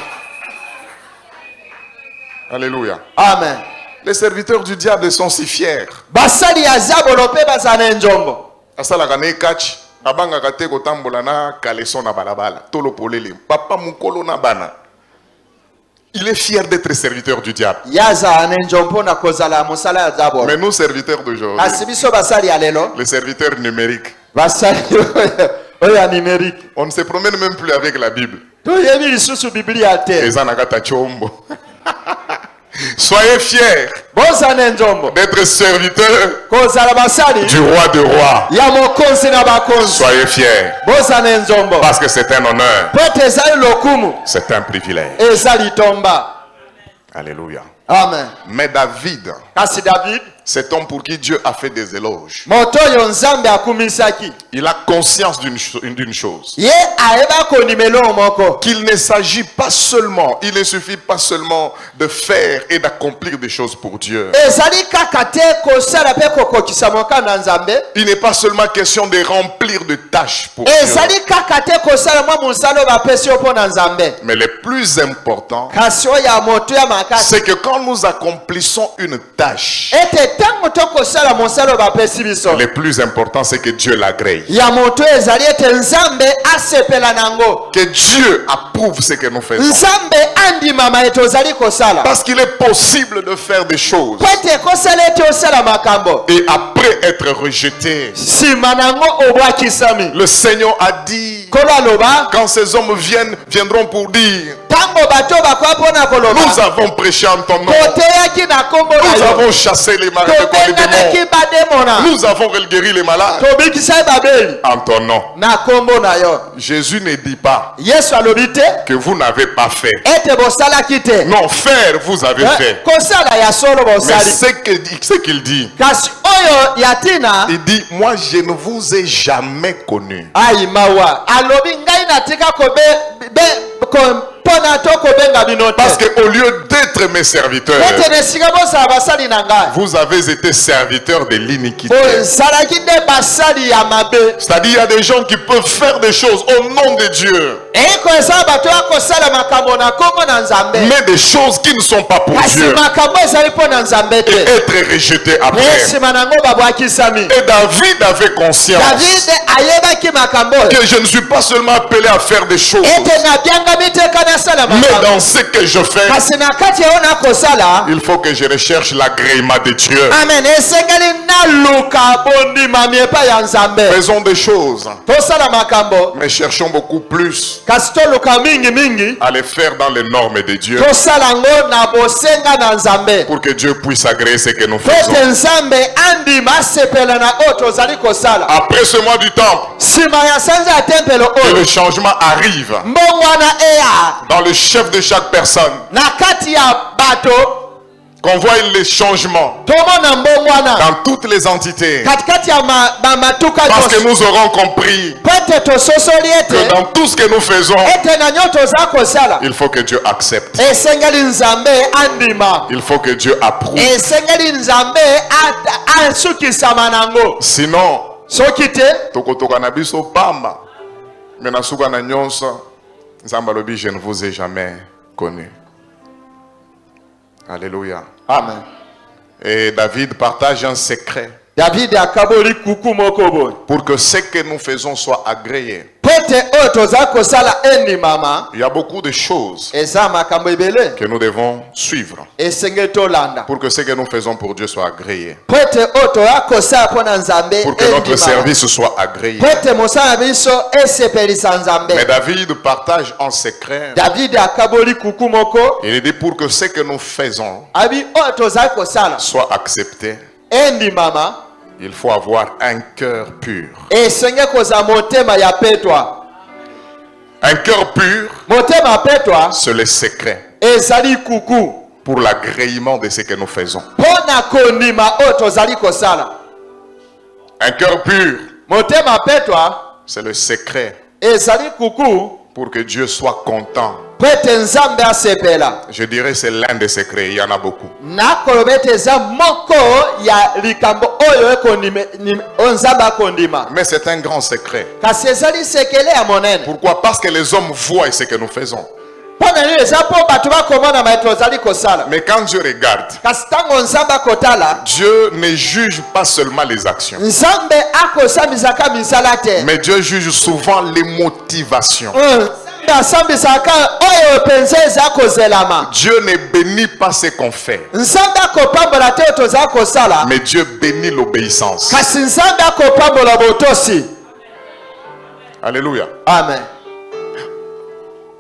Alléluia. amen Les serviteurs du diable sont si fiers. basali ya zabolo mpe bazala na njombo Asalaka ne catch, abangaka te kotambola na kaleson na balabala, tolo polele, papa mukolo na bana. Il est fier d'être serviteur du diable. yazala na njombo mpona kozala mosala ya zabolo Mais nous, serviteurs d'aujourd'hui, kasi biso basali ya lelo les serviteurs numériques, basali oyo ya numérique on ne se promène même plus avec la Bible. toyebi lisusu biblia te Eza na kata chombo. Soyez fiers bozala na njombo d'être serviteurs kozala basali du roi de rois. ya mokonzi na bakonzi Soyez fiers bozala na njombo parce que c'est un honneur, po ete ezali lokumu c'est un privilège. eza litomba Alléluia. amen Mais David, kasi david cet homme pour qui Dieu a fait des éloges, moto oyo nzambe akumisaki il a conscience d'une chose. ye ayeba kondimela oyo moko Qu'il ne s'agit pas seulement, il ne suffit pas seulement de faire et d'accomplir des choses pour Dieu. ezali kaka te kosala mpe kokokisa mokano na nzambe Il n'est pas seulement question de remplir de tâches pour Dieu. ezali kaka te kosala mwa mosala oyo bapesi yo mpo na nzambe Mais le plus important, kasi oyo ya moto ya makasi c'est que quand nous accomplissons une tâche, ete ntango tokosala mosala oyo bapesi biso le plus important, c'est que Dieu l'agrée. ya moto ezali ete nzambe asepela nango Que Dieu approuve ce que nous faisons. nzambe andimama ete ozali kosala Parce qu'il est possible de faire des choses po ete ekosala ete osala makambo et après être rejeté. nsima nango obwakisami Le Seigneur a dit, kolo aloba quand ces hommes viendront pour dire, ntango bato bakoya mpona koloba nous avons prêché en ton nom, toteyaki na nkombo nous na yo avons chassé les malades, les tobenganaki démons, bademona nous avons guéri les malades tobikisai babeli en ton nom. na nkombo na yo Jésus ne dit pas yesu alobi te que vous n'avez pas fait. ete bosalaki te Non, faire, vous avez fait. kosala ya solo Mais bosali ce qu'il dit, kasi oyo ya ntina il dit, moi je ne vous ai jamais connu. ai mawa alobi ngai natika mpona to kobenga bino te Parce qu'au lieu d'être mes serviteurs, ete na esika bosala basali na ngai vous avez été serviteurs de l'iniquité. bozalaki nde basali ya mabe C'est-à-dire, il y a des gens qui peuvent faire des choses au nom de Dieu, ekoyesa bato ya kosala makambo na nkombo na nzambe mais des choses qui ne sont pas pour kasi Dieu, makambo ezali mpo na nzambe et te être rejetés après. nsima nango babwakisami Et David avait conscience david ayebaki makambo oyo que je ne suis pas seulement appelé à faire des choses, ete nabyangami te ka nasala mais makambo dans ce que je fais, kasi na il faut que je recherche l'agrément de Dieu. Amen. Faisons des choses, mais cherchons beaucoup plus à les faire dans les normes de Dieu pour que Dieu puisse agréer ce que nous faisons. Après ce mois du temple, que le changement arrive dans le chef de chaque personne, qu'on voit les changements dans toutes les entités, parce que nous aurons compris que dans tout ce que nous faisons, il faut que Dieu accepte, il faut que Dieu approuve. Sinon, tokotoka na biso pamba, mais na suka na nyonso, Nzamba lobi, je ne vous ai jamais connu. Alléluia. Amen. Et David partage un secret David akaboli kuku moko boy. pour que ce que nous faisons soit agréé. Pote otoza kosala eni mama. Il y a beaucoup de choses Eza makambo ebele. que nous devons suivre Esenge tolanda. pour que ce que nous faisons pour Dieu soit agréé, Pote oto akosa pona nzambe. pour que notre service soit agréé. Pote mosala biso esepelisa nzambe. Mais David partage un secret. David akaboli kuku moko. Il dit pour que ce que nous faisons Abi otoza kosala. soit accepté, Eni mama. il faut avoir un cœur pur. Esenge koza motema ya petwa. Un cœur pur, Motema petwa. c'est le secret Ezali kuku. pour l'agrément de ce que nous faisons. Pona konima otozali kosala. Un cœur pur, Motema petwa. c'est le secret Ezali kuku. pour que Dieu soit content. Pete nzambe asepela. Je dirais c'est l'un des secrets, il y en a beaucoup. Nakolobete za moko ya likambo oyo nzambe akondima. Mais c'est un grand secret. Kasi ezali sekele ya monene. Pourquoi? Parce que les hommes voient ce que nous faisons. Pona nini eza po bato bakomona maito ozali kosala. Mais quand Dieu regarde, Kasi tango nzambe akotala. Dieu ne juge pas seulement les actions, Nzambe akosambisaka misala te. mais Dieu juge souvent les motivations. Asambisaka oyo penze eza kozelama. Dieu ne bénit pas ce qu'on fait, Nzambe akopambola te toza kosala. mais Dieu bénit l'obéissance. Kasi nzambe akopambola botosi. Alléluia. Amen.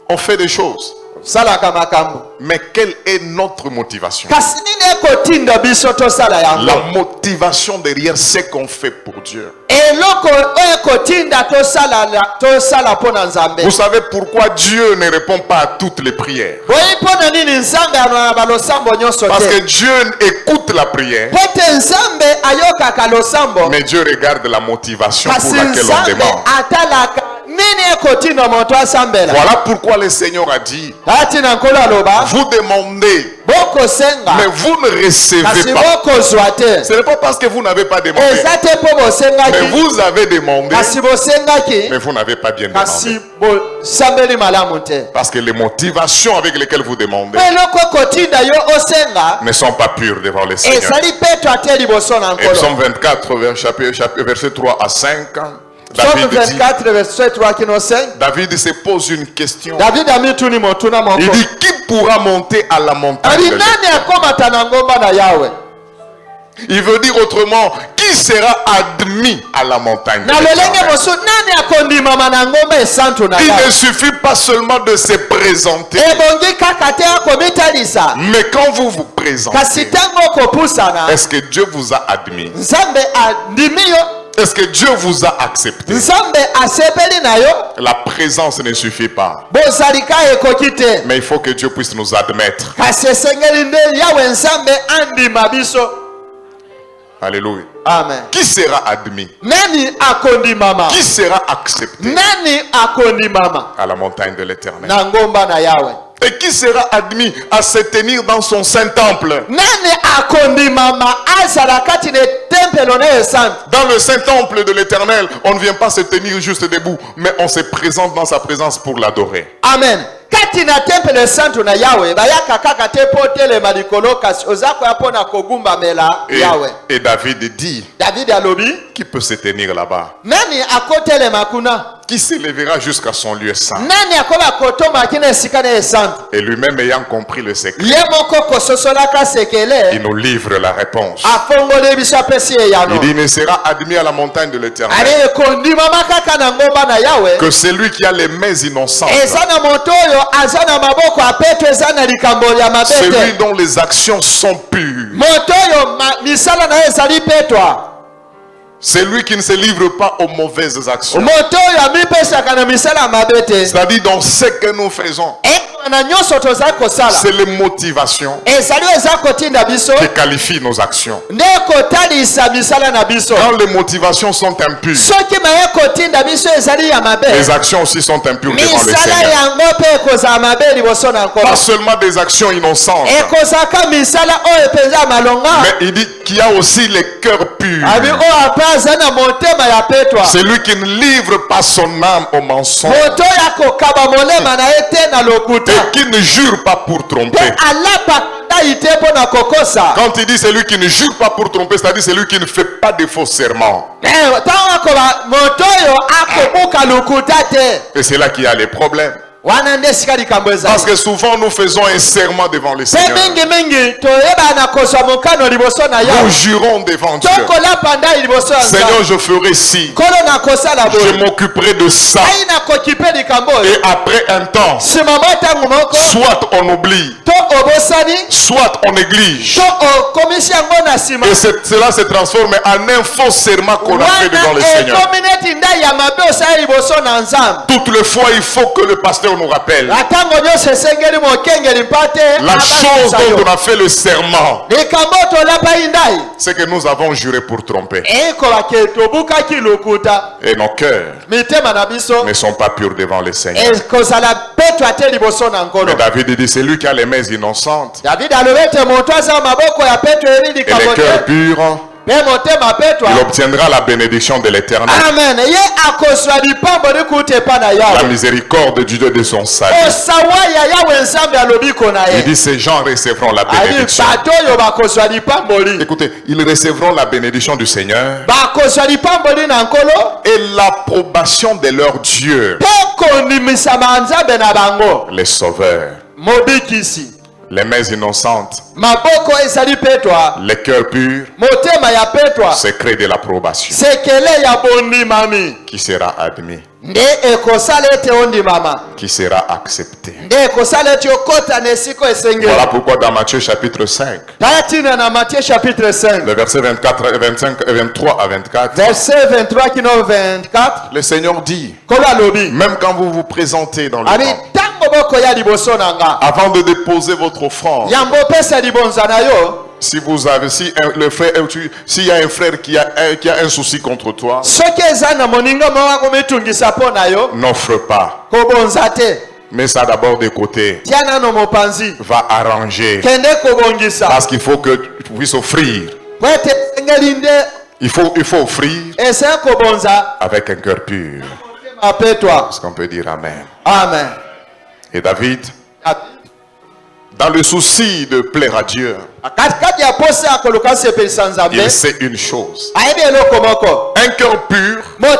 On fait des choses, Salaka makambo. mais quelle est notre motivation? Kasi nini ekotinda biso tosala yango? La motivation derrière ce qu'on fait pour Dieu. Eloko oyo ekotinda tosala pona nzambe. Vous savez pourquoi Dieu ne répond pas à toutes les prières? Boyi pona nini nzambe ana balosambo nyonso Parce que te? Dieu écoute la prière, Pote nzambe ayokaka losambo. mais Dieu regarde la motivation Kasi pour laquelle on nzambe demande. atalaka nini ekotinda moto asambela. Voilà pourquoi le Seigneur a dit, Ati na nkolo aloba. vous demandez, Boko senga. mais vous ne recevez Kasi pas. boko zwa te. Ce n'est pas parce que vous n'avez pas demandé, Eza te po mais bosengaki. vous avez demandé, Kasi bosengaki. mais vous n'avez pas bien Kasi demandé. bosambeli malamu te. Parce que les motivations avec lesquelles vous demandez Eloko ekotinda yo osenga. ne sont pas pures devant le Seigneur. Ezali peto ate liboso na Et nkolo. Psaume 24, verset 3 à 5, Psaume 24 verset 3 kino 5. David se pose une question. David amituni motuna moko. Il dit, qui pourra monter à la montagne Ali de nani l'Éternel? akomata na ngomba na Yawe? Il veut dire autrement, qui sera admis à la montagne de Na lolenge l'Éternel? mosu nani akondimama na ngomba esantu na Il Yawe? ne suffit pas seulement de se présenter, Ebongi kaka te akomitalisa. mais quand vous vous présentez, Kasi tango okopusana. est-ce que Dieu vous a admis? Nzambe andimi yo. Est-ce que Dieu vous a accepté? Nzambe asepeli na yo. La présence ne suffit pas, Bozalika ekoki te. mais il faut que Dieu puisse nous admettre. Kasi esengeli nde Yawe Nzambe andima biso. Alléluia. Amen. Qui sera admis? Nani akondimama? Qui sera accepté Nani akondimama? à la montagne de l'Éternel? Na ngomba na Yawe. Et qui sera admis à se tenir dans son saint temple? Nani akondimama azala kati ne tempelo ne esante. Dans le saint temple de l'Éternel, on ne vient pas se tenir juste debout, mais on se présente dans sa présence pour l'adorer. Amen. Kati na tempelo esante na Yawe bayaka kaka te potele malikolo kasi ozako yapona kogumba mela Yawe. Et David dit, David alobi qui peut se tenir là-bas? nani akotele makuna? qui s'élèvera jusqu'à son lieu saint. Nani akoba kotoma kina esika na esantu. Et lui-même ayant compris le secret, Ye moko kososolaka sekele. il nous livre la réponse. Afongole biso apesi ye yano. Il dit, il ne sera admis à la montagne de l'Éternel Ale kondima makaka na ngomba na Yawe. que celui qui a les mains innocentes, Eza na moto oyo aza na maboko apeto eza na likambo ya celui mabete. dont les actions sont pures, Moto oyo misala na ye ezali petwa. celui qui ne se livre pas aux mauvaises actions. Moto oyo amipesaka na misala ya mabete. C'est-à-dire dans ce que nous faisons, Na nyonso tozali kosala. c'est les motivations Ezali eza kotinda biso. qui qualifient nos actions. Nde kotalisa misala na biso. Quand les motivations sont impures, Soki maye kotinda biso ezali ya mabe. les actions aussi sont impures devant le Misala Seigneur. yango mpe ekozala mabe liboso na nkolo. Pas seulement des actions innocentes, Ekozalaka misala oyo mpenza ya malonga. mais il dit qu'il y a aussi les cœurs purs. Abi oyo ape aza na motema ya petwa. Celui qui ne livre pas son âme au mensonge Moto ya kokaba molema na ye te na lokuta. et qui ne jure pas pour tromper. Mpe alapaka ngai te mpo na kokosa. Quand il dit celui qui ne jure pas pour tromper, c'est-à-dire celui qui ne fait pas de faux serments. Ntango akoba moto oyo akobuka lokuta te. Et c'est là qu'il y a les problèmes. Wana nde esika likambo ezali. Parce que souvent nous faisons un serment devant le Mpe Seigneur. mingi toyeba na kozwa mokano liboso na Nous Yawe. jurons devant Dieu. Tokolapa ndai liboso ya Seigneur, Nzambe. je ferai ci. Kolo na kosala Je boye. m'occuperai de ça. Ai na kokipe likambo oyo. Et après un temps, Nsima mwa ntango moko soit on oublie, to obosani soit on néglige. to okomisi yango na nsima. Et cela se transforme en un faux serment qu'on a fait devant le Wana Seigneur. ekomi neti ndai ya mabe osala liboso na Nzambe. Toutes les fois, il faut que le pasteur nous rappelle. Ntango nyonso esengeli mokengeli mpa te. La chose dont on a fait le serment, likambo tolapai ndai c'est que nous avons juré pour tromper. ekolaki tobukaki lokuta. Et nos cœurs Mitema na biso ne sont pas purs devant le Seigneur. ekozala petwa te liboso na nkolo. Mais David dit, celui qui a les mains innocentes David alobi ete moto aza maboko ya petro eri et les likambo cœurs te purs, mpe motema petwa. il obtiendra la bénédiction de l'Éternel, Amen. Ye akozwa lipambo likuta epa na la Yawe. miséricorde du Dieu de son salut. Osawa ya Yawe Nzambe alobiko na Il ye. dit, ces gens recevront la Ali bénédiction. bato oyo bakozwa lipamboli. Écoutez, ils recevront la bénédiction du Seigneur Bakozwa lipamboli na nkolo et l'approbation de leur Dieu, mpe kondimisama Nzambe na bango. les sauveurs. Mobikisi. Les mains innocentes, Maboko ezali petwa. les cœurs purs, Motema ya petwa. secret de l'approbation Sekele ya bondimami. qui sera admis, Nde ekosala ete ondimama. qui sera accepté. Nde ekosala eti okota na esiko esengeli. Voilà pourquoi dans Matthieu chapitre 5, Tala tina na Matthieu chapitre 5. le verset 24, 25, 23 à 24, Verset 23 kino 24. le Seigneur dit, Kolo alobi. même quand vous vous présentez dans le Abi temple, tango boko ya liboso na nga. avant de déposer votre offrande, Yambo pesa libonza na yo. si vous avez, si le frère, s'il y a un frère qui a un souci contre toi, Soki eza na moninga moko komitungisa mpo na yo. n'offre pas. Kobonza te. Mets ça d'abord de côté. Tia nano mopanzi. Va arranger. Kende kobongisa. Parce qu'il faut que tu puisses offrir. Po ete esengeli nde Il faut offrir ese kobonza. avec un cœur pur. Mapetwa. Est-ce qu'on peut dire Amen? Amen. Et David, dans le souci de plaire à Dieu, Katikati ya posa ya koluka sepelisa Nzambe. il sait une chose. Ayebi eloko moko. Un cœur pur, Motema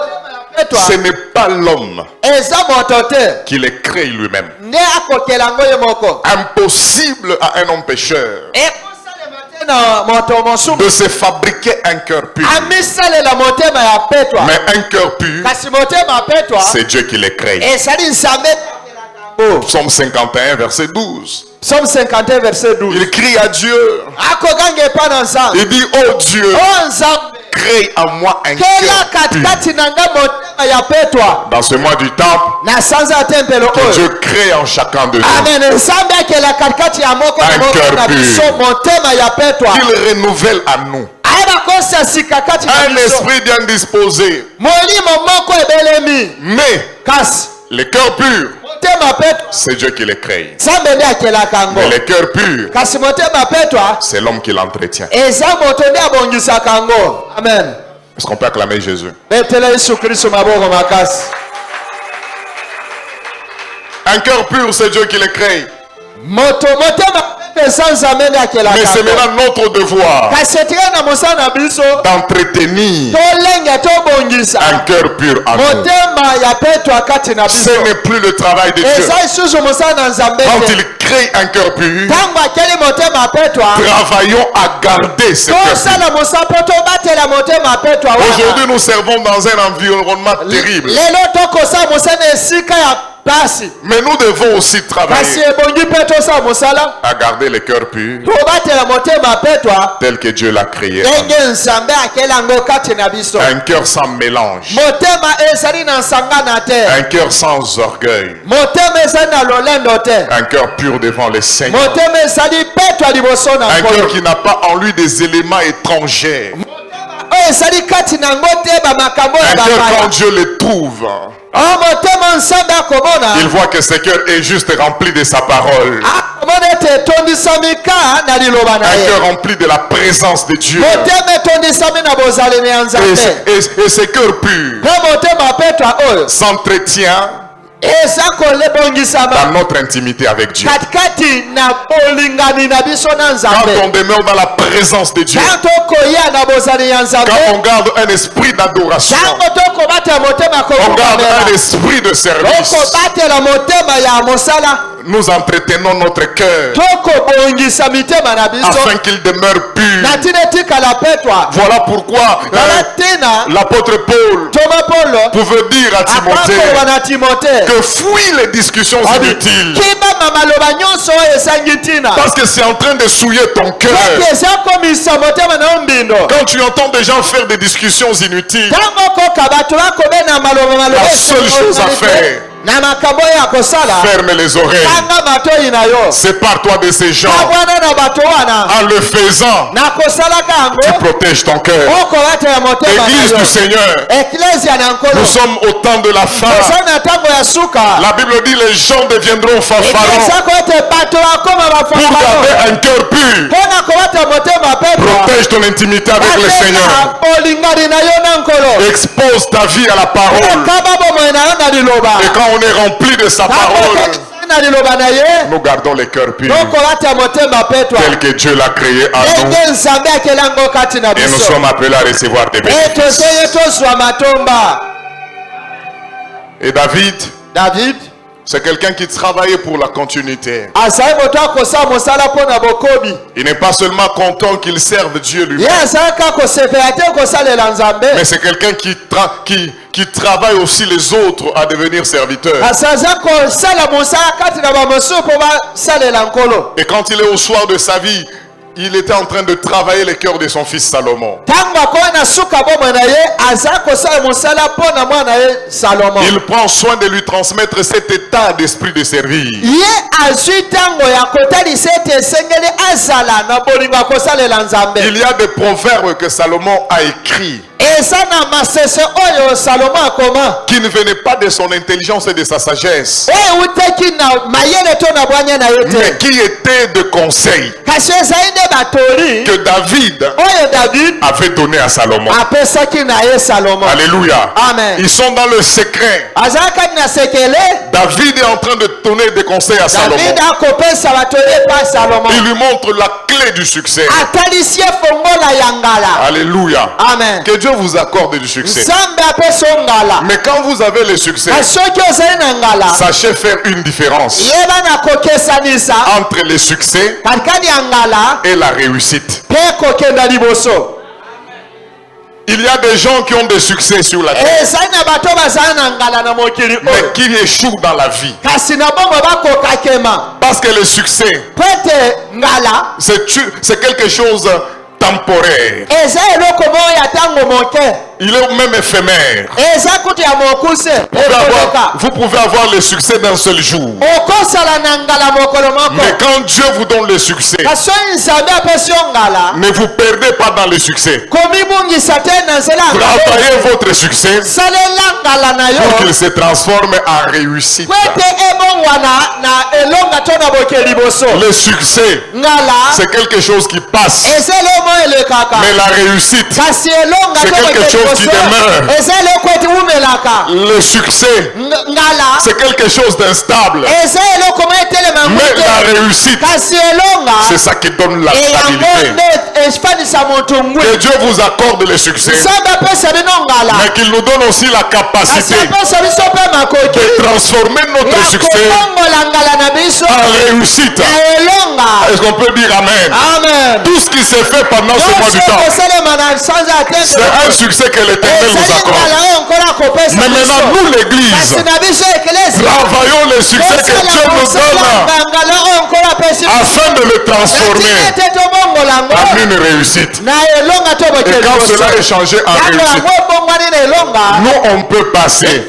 ya petwa. ce n'est pas l'homme Eza moto te. qui le crée lui-même. Nde akokela ngo ye moko. Impossible à un homme pécheur Ekosalema te na moto mosusu. de se fabriquer un cœur pur. Amisalela motema ya petwa. Mais un cœur pur, Kasi motema petwa. c'est Dieu qui le crée. Ezali Nzambe akelaka ngo. Psaume 51, verset 12. Psaume 51 verset 12. Il crie à Dieu. Akogange pa na Nzambe. Il dit, oh Dieu, O Nzambe. crée en moi un Kela cœur pur. katikati na nga motema ya petwa. Dans ce mois du temple, Na sanza ya tempelo que oyo. Dieu crée en chacun de nous. Amen. Nzambe akela katikati ya moko na Un moko cœur na pur. biso motema ya petwa. Qu'il renouvelle à nous Ayeba kosa sika kati na un biso. esprit bien disposé. Molimo moko ebelemi. Mais Kasi le cœur pur, motema petwa. c'est Dieu qui le crée. Nzambe nde akelaka ngo. Mais le cœur pur, Kasi motema petwa. c'est l'homme qui l'entretient. Eza moto nde abongisaka ngo. Amen. Est-ce qu'on peut acclamer Jésus? Betela Yesu Kristo maboko makasi. Un cœur pur, c'est Dieu qui le crée. Motema Mais c'est maintenant notre devoir d'entretenir un cœur pur à nous. Ce n'est plus le travail de Dieu. Quand il crée un cœur pur, travaillons à garder ce cœur pur. Aujourd'hui, nous servons dans un environnement terrible. Mais nous devons aussi travailler à garder le cœur pur tel que Dieu l'a créé. Un cœur sans mélange. Un cœur sans orgueil. Un cœur pur devant le Seigneur. Un cœur qui n'a pas en lui des éléments étrangers. Un cœur quand Dieu le trouve, il voit que ce cœur est juste rempli de sa parole. Un cœur rempli de la présence de Dieu. Et ce cœur pur s'entretient dans notre intimité avec Dieu. Quand on demeure dans la présence de Dieu, quand on garde un esprit d'adoration, on garde un esprit de service, nous entretenons notre cœur afin qu'il demeure pur. Voilà pourquoi l'apôtre Paul pouvait dire à Timothée que fuis les discussions inutiles, parce que c'est en train de souiller ton cœur. Quand tu entends des gens faire des discussions inutiles, la seule chose à faire, ferme les oreilles, sépare-toi de ces gens. En le faisant, tu protèges ton cœur. Église du Seigneur, nous sommes au temps de la fin. La Bible dit les gens deviendront fanfarons. Pour garder un cœur pur, protège ton intimité avec le Seigneur. Expose ta vie à la parole. Et quand on est rempli de sa parole, nous gardons les cœurs purs tel que Dieu l'a créé à nous. Et nous sommes appelés à recevoir des bénéfices. Et David, c'est quelqu'un qui travaillait pour la continuité. Il n'est pas seulement content qu'il serve Dieu lui-même, mais c'est quelqu'un qui travaille aussi les autres à devenir serviteurs. Et quand il est au soir de sa vie, il était en train de travailler le cœur de son fils Salomon. Il prend soin de lui transmettre cet état d'esprit de servir. Il y a des proverbes que Salomon a écrits qui ne venaient pas de son intelligence et de sa sagesse, mais qui étaient de conseils que David avait donné à Salomon. Alléluia. Amen. Ils sont dans le secret. David est en train de donner des conseils à Salomon. Il lui montre la clé du succès. Alléluia. Amen. Que Dieu vous accorde du succès. Mais quand vous avez le succès, sachez faire une différence entre le succès et la réussite. Il y a des gens qui ont des succès sur la terre, mais qui échouent dans la vie. Parce que le succès, c'est quelque chose temporaire. Il est même éphémère. Vous pouvez avoir le succès d'un seul jour. Mais quand Dieu vous donne le succès, ne vous perdez pas dans le succès. Travaillez votre succès pour qu'il se transforme en réussite. Le succès, c'est quelque chose qui passe. Mais la réussite, c'est quelque chose qui demeure. Le succès, c'est quelque chose d'instable. Mais la réussite, c'est ça qui donne la stabilité. Que Dieu vous accorde les succès, mais qu'il nous donne aussi la capacité de transformer notre succès en réussite. Est-ce qu'on peut dire Amen? Tout ce qui s'est fait pendant ce mois du temps, c'est un succès que l'Éternel nous accorde. Mais maintenant, nous l'église, travaillons les succès que Dieu nous donne afin de le transformer en une réussite. Et quand cela est changé en réussite, nous on peut passer.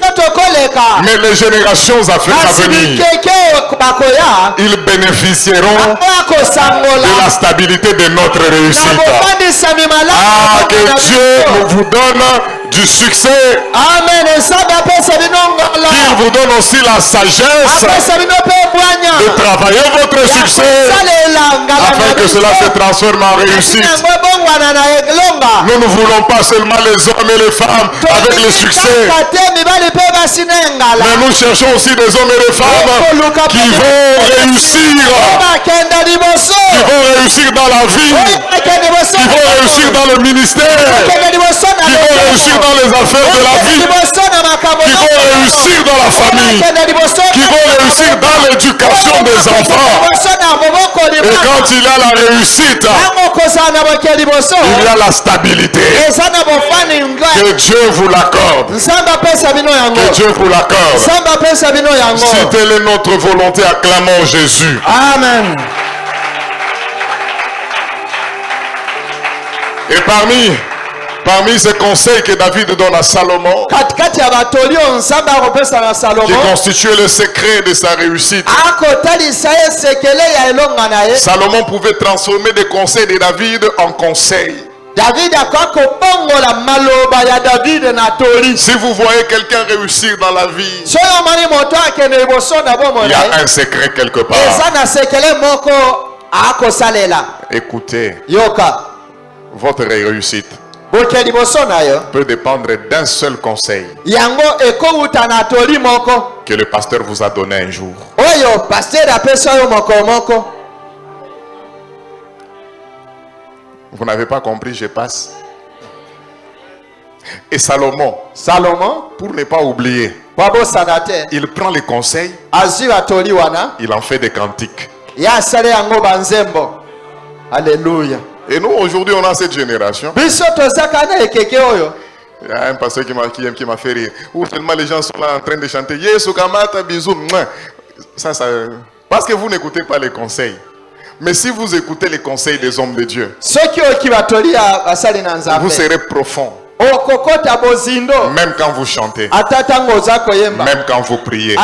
Mais les générations à venir, ils bénéficieront de la stabilité de notre réussite. Ah, que Dieu vous donne du succès. Amen. Qu'il vous donne aussi la sagesse de travailler votre succès afin que cela se transforme en réussite. Nous ne voulons pas seulement les hommes et les femmes avec le succès, mais nous cherchons aussi des hommes et des femmes qui vont réussir, dans la vie, qui vont réussir dans le ministère, qui vont réussir dans les affaires de la vie, qui vont réussir dans la famille, qui vont réussir dans l'éducation des enfants. Et quand il y a la réussite, il y a la stabilité. Que Dieu vous l'accorde. Que Dieu vous l'accorde. Si telle est notre volonté, acclamons Jésus. Amen. Et parmi ces conseils que David donne à Salomon, qui constituait le secret de sa réussite, Salomon pouvait transformer des conseils de David en conseils. Si vous voyez quelqu'un réussir dans la vie, il y a un secret quelque part. Écoutez, votre réussite peut dépendre d'un seul conseil que le pasteur vous a donné un jour. Vous n'avez pas compris, je passe. Et Salomon, pour ne pas oublier, il prend les conseils, il en fait des cantiques. Alléluia. Et nous, aujourd'hui, on a cette génération. Il y a un pasteur qui m'a fait rire. Où tellement les gens sont là en train de chanter Yesu Kamata Bisou. Ça, parce que vous n'écoutez pas les conseils. Mais si vous écoutez les conseils des hommes de Dieu, vous serez profond. Même quand vous chantez, même quand vous priez,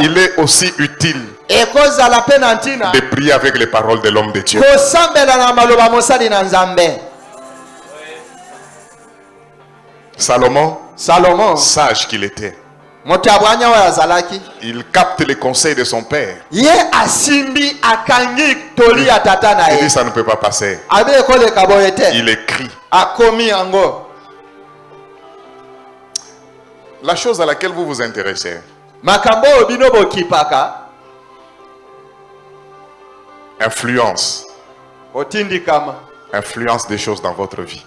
il est aussi utile de prier avec les paroles de l'homme de Dieu. Salomon, sage qu'il était, il capte les conseils de son père. Il dit ça ne peut pas passer. Il écrit. La chose à laquelle vous vous intéressez, influence des choses dans votre vie.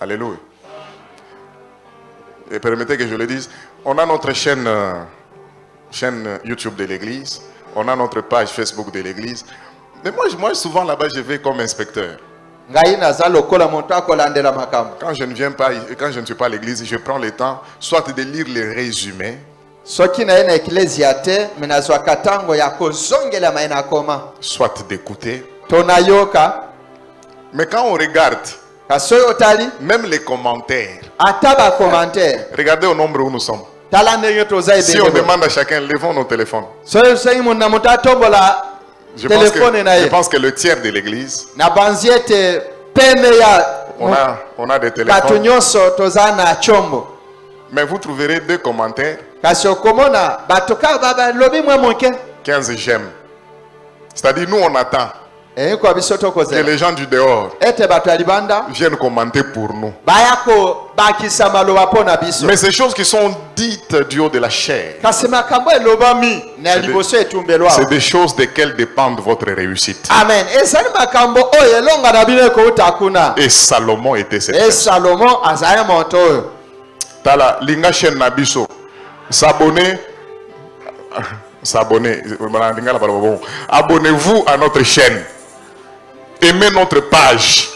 Alléluia. Et permettez que je le dise, on a notre chaîne YouTube de l'église, on a notre page Facebook de l'église. Mais moi souvent là-bas, je vais comme inspecteur. Quand je ne viens pas, quand je ne suis pas à l'église, je prends le temps soit de lire les résumés, soit d'écouter. Mais quand on regarde, même les commentaires, regardez au nombre où nous sommes. Si on demande à chacun, levons nos téléphones. Je pense que le tiers de l'église, on a des téléphones. Mais vous trouverez 2 commentaires, 15 j'aime. C'est-à-dire nous on attend. Que les gens du dehors viennent commenter pour nous. Mais ces choses qui sont dites du haut de la chair, c'est des choses desquelles dépendent votre réussite. Amen. Et Salomon était cette personne. Tala linga chaîne nabiso s'abonner abonnez-vous à notre chaîne, aimez notre page,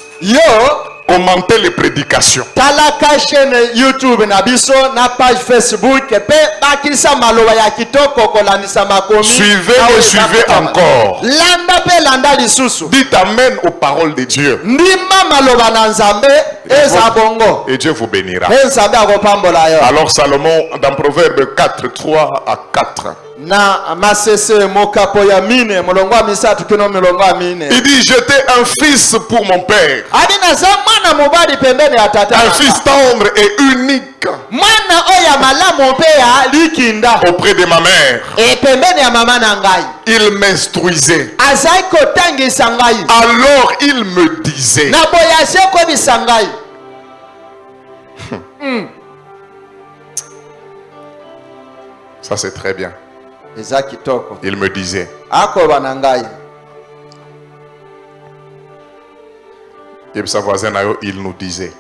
commentez les prédications, talaka chaîne YouTube nabiso na page Facebook pe bakisa maloba ya kitoko kolanisa makomi, suivez et suivez encore, landa pe landa lisusu, dites amen aux paroles de Dieu ndima maloba na nzambe eza bongo et Dieu vous bénira. nzambe akopambola yo. Alors Salomon dans Proverbe 4, 3 à 4, na masese mokapo ya mine molongo ya misatu kino molongo ya mine, il dit j'étais un fils pour mon père, adina za mwana mobali pembeni ya tata, un fils tendre et unique mwana oya malamu pe ya likinda auprès de ma mère. e pembeni ya mama na ngai, Il m'instruisait, azai kotangisa ngai, alors il me disait. na boya se kobisa ngai. Ça c'est très bien. eza kitoko, Il me disait. akoba na ngai. Et sa voisine, il nous disait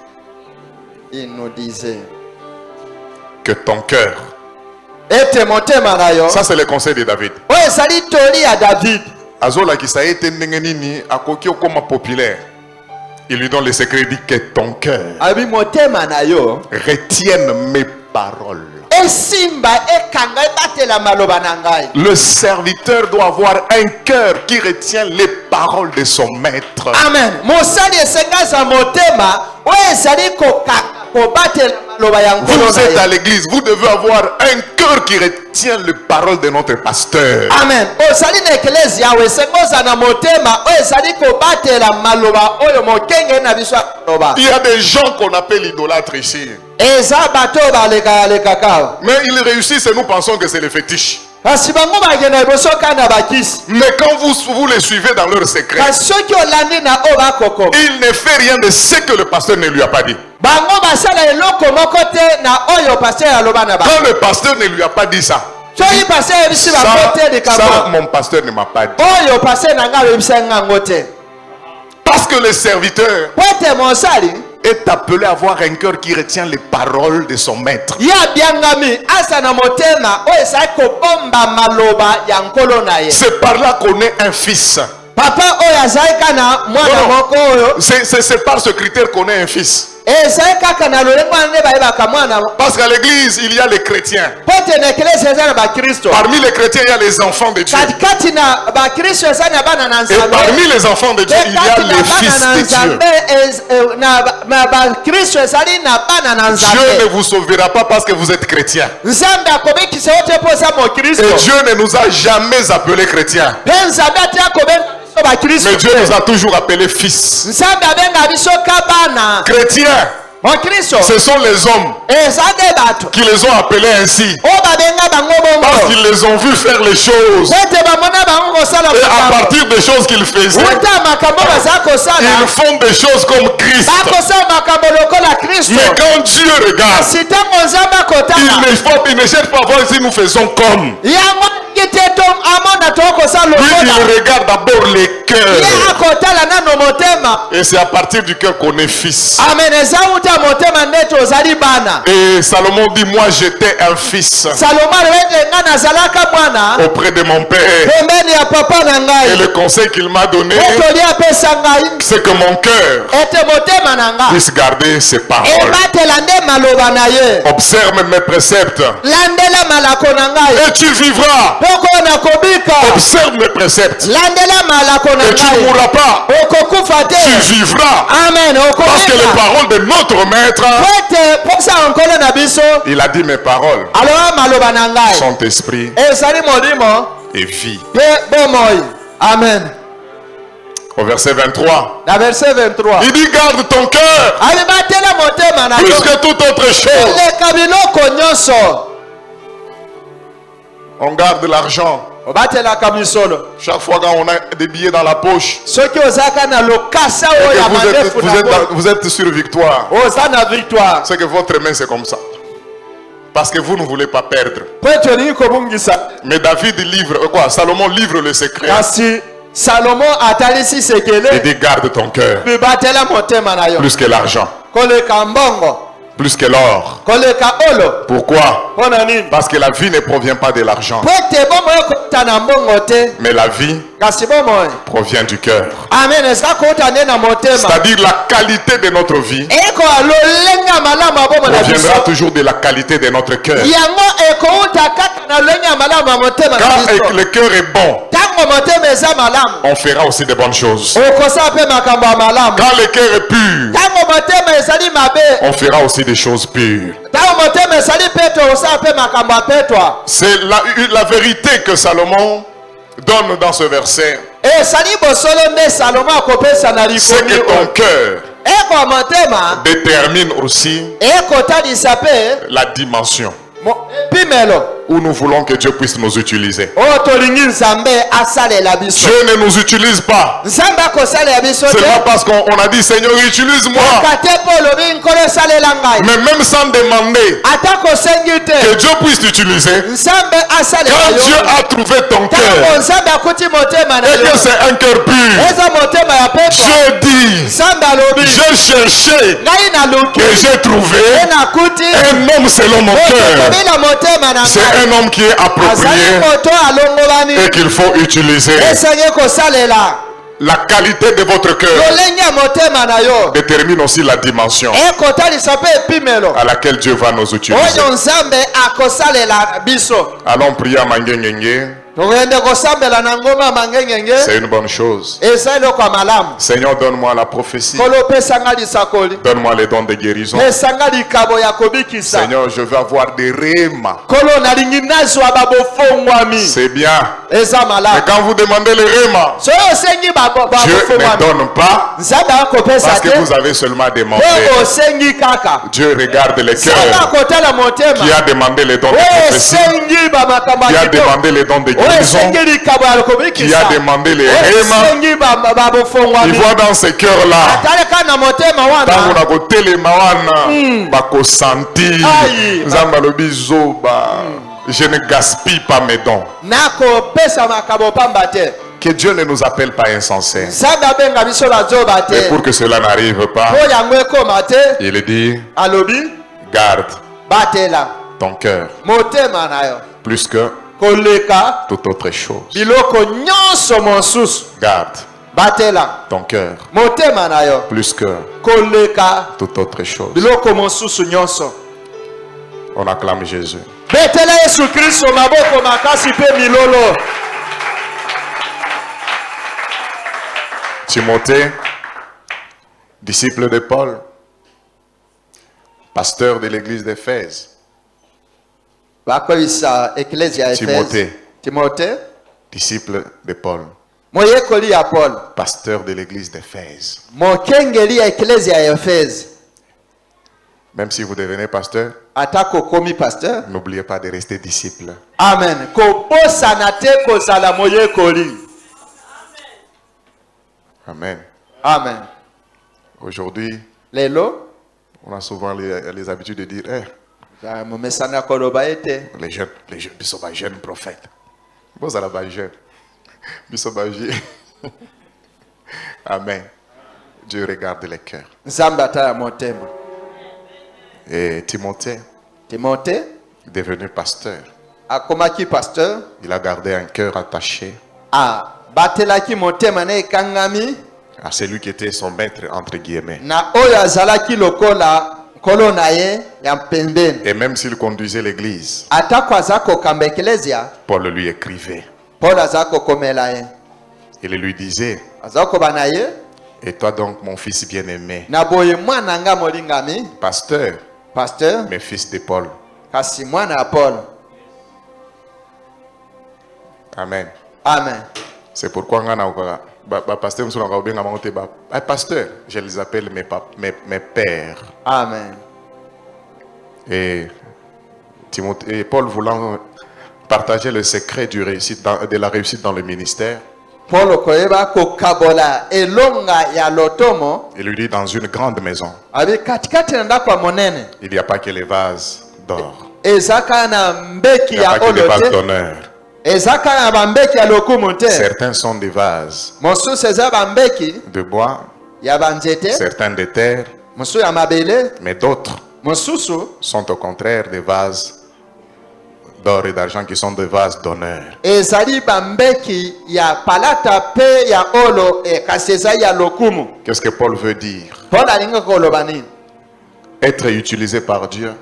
Il nous disait que ton cœur. ete motema na yo, Ça c'est le conseil de David. oyo ezali toli ya David. Azola qui sa été ndengenini akoki okoma populaire. Il lui donne le secret, il dit que ton cœur abi motema na yo retienne mes paroles. esimba ekanga ebatela maloba na ngai. Le serviteur doit avoir un cœur qui retient les paroles de son maître. Amen. Mosali esengaza motema oyo ezali kokanga kobatela maloba ya nkolo Vous na êtes ye. à l'église, vous devez avoir un cœur qui retient les paroles de notre pasteur. Amen. ozali na eklezia awo esengoza na motema oyo ezali kobatela maloba oyo mokenge na biso akoloba. Il y a des gens qu'on appelle idolâtres ici. eza bato balekaka, Mais ils réussissent et nous pensons que c'est les fétiches. kasi bango bagenda liboso kana bakisi, Mais quand vous les suivez dans leur secret, kasi soki olandi na oyo bakokoma, il ne fait rien de ce que le pasteur ne lui a pas dit. bango basala eloko moko te na oyo paster aloba na bango. Quand le pasteur ne lui a pas dit ça, soki paster ayebisi bango te ça likambo mon pasteur ne m'a pas dit. oyo paster na ngai ayebisa ngango te, Parce que le serviteur po ete mosali est appelé à avoir un cœur qui retient les paroles de son maître. ye abiangami aza na motema oyo ezali kobomba maloba ya nkolo na ye. C'est par là qu'on est un fils. papa oyo azali kana mwana Non, non. moko oyo C'est par ce critère qu'on est un fils. ezali kaka na lolenge wana nde bayebaka mwana. Parce qu'à l'église, il y a les chrétiens. po ete na eklesi eza na bakristo, Parmi les chrétiens, il y a les enfants de Dieu. katikati na bakristo eza na bana na Et nzambe, parmi les enfants de Dieu, il y a kati na les bana fils na de Dieu. nzambe na bakristo ezali na bana na Dieu ne nzambe. vous sauvera pas parce que vous êtes chrétien. nzambe akobikisa yo te mpo oza mokristo, Et Dieu ne nous a jamais appelés chrétiens. mpe nzambe ate akobenga biso bakristo Mais Dieu te. nous a toujours appelés fils. nzambe abenga biso ka bana Chrétiens, mokristo, ce sont les hommes eza nde bato qui les ont appelés ainsi. oyo babenga bango Parce bongo qu'ils les ont vus faire les choses. po ete bamona bango kosala Et à makambo, partir des choses qu'ils faisaient, uta makambo baza kosala ils font des choses comme Christ. bakosala makambo lokola kristo. Mais quand Dieu regarde, kasi ntango nzambe akotala il ne cherche pas à voir si nous faisons comme. yango mingi te to amona tokosala Lui, lokola il regarde d'abord les ye cœurs. akotala nano motema. Et c'est à partir du cœur qu'on est fils. amen. eza uta motema nde tozali bana. Et Salomon dit, moi j'étais un fils salomo alobi ete nga nazalaka mwana auprès de mon père. pembeni ya papa na Et ngai, le conseil qu'il m'a donné, etoli apesa ngai c'est que mon cœur ete motema na nga puisse garder ses paroles. ebatela nde maloba na ye, Observe mes préceptes landela malako na ngai et tu vivras. poko na kobika, Observe mes préceptes landela malako na et tu ne ngai mourras pas. okokufa te. Tu vivras. amen. Parce que les okobika paroles de notre maître, po ete posa nkolo na biso il a dit mes paroles aloba maloba na ngai sont esprit ezali molimo et vie. mpe bomoi. amen. Au verset 23, na verset 23 il dit garde ton cœur alibatela motema na plus yo que toute autre chose. eleka biloko nyonso. On garde l'argent obatelaka misolo. Chaque fois quand on a des billets dans la poche, Soki ozaka na lokasa et oyo ya que mandefu na bo. vous êtes sur victoire, Oza na victoire. c'est que votre main c'est comme ça. Parce que vous ne voulez pas perdre. Po tolingi kobungisa. Mais David livre, quoi, Salomon livre le secret. Kasi Salomo atalisi Il sekele. dit garde ton cœur. Bibatela motema na yo. Plus que l'argent. Koleka mbongo. Plus que l'or. Koleka olo. Pourquoi? Pona nini? Parce que la vie ne provient pas de l'argent. Po te bomo ekota na mbongo te. Mais la vie Kasi bomo. provient du cœur. Amen. Esa kota ne na motema. C'est-à-dire la qualité de notre vie Eko alolenga malama bomo na biso. proviendra toujours de la qualité de notre cœur. Yango ekouta kaka na lenga malama motema na Quand biso. le cœur est bon, Tango motema eza malamu. on fera aussi de bonnes choses. Okosa pe makambo ya malamu. Quand le cœur est pur, Tango motema ezali mabe. on fera aussi des choses pures. Tango motema ezali petwa osa pe makambo ya petwa. C'est la vérité que Salomon donne dans ce verset. Ezali bosolo nde Salomo akopesa na C'est que likoni ton oyo. cœur Eko motema détermine aussi ekotalisa pe la dimension pimelo où nous voulons que Dieu puisse nous utiliser. oyo tolingi Nzambe asalela biso. Dieu ne nous utilise pas Nzambe akosalela biso te. seulement parce qu'on a dit Seigneur utilise-moi. Kate po olobi nkolo esalela ngai. Mais même sans demander Ata kosengi que te. Dieu puisse t'utiliser, Nzambe asalela quand yo. Dieu a trouvé ton Tango cœur Nzambe akuti motema na et que yo. c'est un cœur pur, Eza motema ya petwa. Dieu dit Nzambe alobi. j'ai cherché Ngai naluki. et j'ai trouvé Nakuti. un homme selon mon cœur. Tobila motema na C'est ngai. un homme qui est Azali approprié moto alongolani. et qu'il faut utiliser. Esengi kosalela. La qualité de votre cœur Lolenge ya motema na yo. détermine aussi la dimension Ekotalisa pe epimelo. à laquelle Dieu va nous utiliser. Oyo Nzambe akosalela biso. Allons prier à Mangengenge. Tokende kosambela na ngoma mangengenge. C'est une bonne chose. Eza eloko ya malamu. Seigneur, donne-moi la prophétie. Kolo pesanga lisakoli. Donne-moi les dons de guérison. Pesanga likabo ya kobikisa. Seigneur, je veux avoir des rhémas. Kolo nalingi nazwa babofongwami. C'est bien. Eza Mais malamu. quand vous demandez les rhémas, Soyo osengi Dieu ne babofongwami. donne pas Nzambe akopesa parce te. que vous avez seulement demandé. Po osengi kaka. Dieu regarde les Nzambe cœurs. akotala motema. Qui a demandé les dons de Oyo prophétie? osengi bamakambo Qui ya a kitoko. demandé les dons de Oyo guérison? osengi likabo ya Qui kobikisa. a demandé les Oyo rhémas? osengi Il babofongwami. voit dans ces cœurs-là. Ataleka na motema Ntango wana. na kotelema wana bakosentir Aïe. Nzambe alobi zoba. Je ne gaspille pas mes dons. Nakopesa makambo pamba te. Que Dieu ne nous appelle pas insensés. Nzambe abenga biso bazoba Et te. pour que cela n'arrive pas, Po yango ekoma te. il dit Alobi garde batela ton cœur motema na yo. plus que Koleka toute autre chose. biloko nyonso mosusu. Garde Batela ton cœur motema na yo. plus que Koleka toute autre chose. biloko mosusu nyonso. On acclame Jésus. Betela Yesu Kristo maboko makasi pe milolo. Timothée, disciple de Paul, pasteur de l'église d'Éphèse. Bakoisa eklesia ya Timothée. Efese. Timothée. Disciple de Paul, Moyekoli ya Paul. pasteur de l'église d'Éphèse. Mokengeli ya eklesia ya Efese. Même si vous devenez pasteur, Atako komi pasteur. n'oubliez pas de rester disciple. Amen. Koposa na te kozala moyekoli. Amen. Amen. Aujourd'hui, Lelo. on a souvent les habitudes de dire Momesana koloba ete. les jeunes, ils sont pas jeunes prophètes. Vous allez pas jeunes. Ils sont pas jeunes. Amen. Dieu regarde les cœurs. Nzambe ataya motema. Et Timothée, Timothée devenu pasteur, akomaki pasteur. il a gardé un cœur attaché Batelaki motema na ekangami à celui qui était son maître, entre guillemets. na oyo azalaki lokola nkolo na ye ya pembeni. Et même s'il conduisait l'église, Atako aza kokamba eklesia. Paul lui écrivait. Paul aza kokomela ye. Il lui disait, Aza koba na ye. et toi donc mon fils bien-aimé, Na boye mwana nga molingami. pasteur, Pasteur. mais fils de Paul. Kasi mwana ya Paul. Amen. Amen. C'est pourquoi pasteur, pasteur, je les appelle mes pères. Amen. Et Timothée, et Paul voulant partageait le secret de la réussite dans le ministère. Paul koyeba kokabola elonga ya lotomo. Il lui dit, dans une grande maison, Abi katikati na ndako monene. il n'y a pas que les vases d'or. Ezaka na mbeki Il n'y a ya pas que des vases olote. d'honneur. Ezaka na bambeki ya lokumu te. Certains sont des vases Mosusu eza bambeki de bois, ya banzete. certains de terre, Mosusu ya mabele. mais d'autres Mosusu sont au contraire des vases d'or et d'argent qui sont des vases d'honneur. ezali bambeki ya palata pe ya olo kasi eza ya lokumu. Qu'est-ce que Paul veut dire? Paul alinga koloba nini? Être utilisé par Dieu,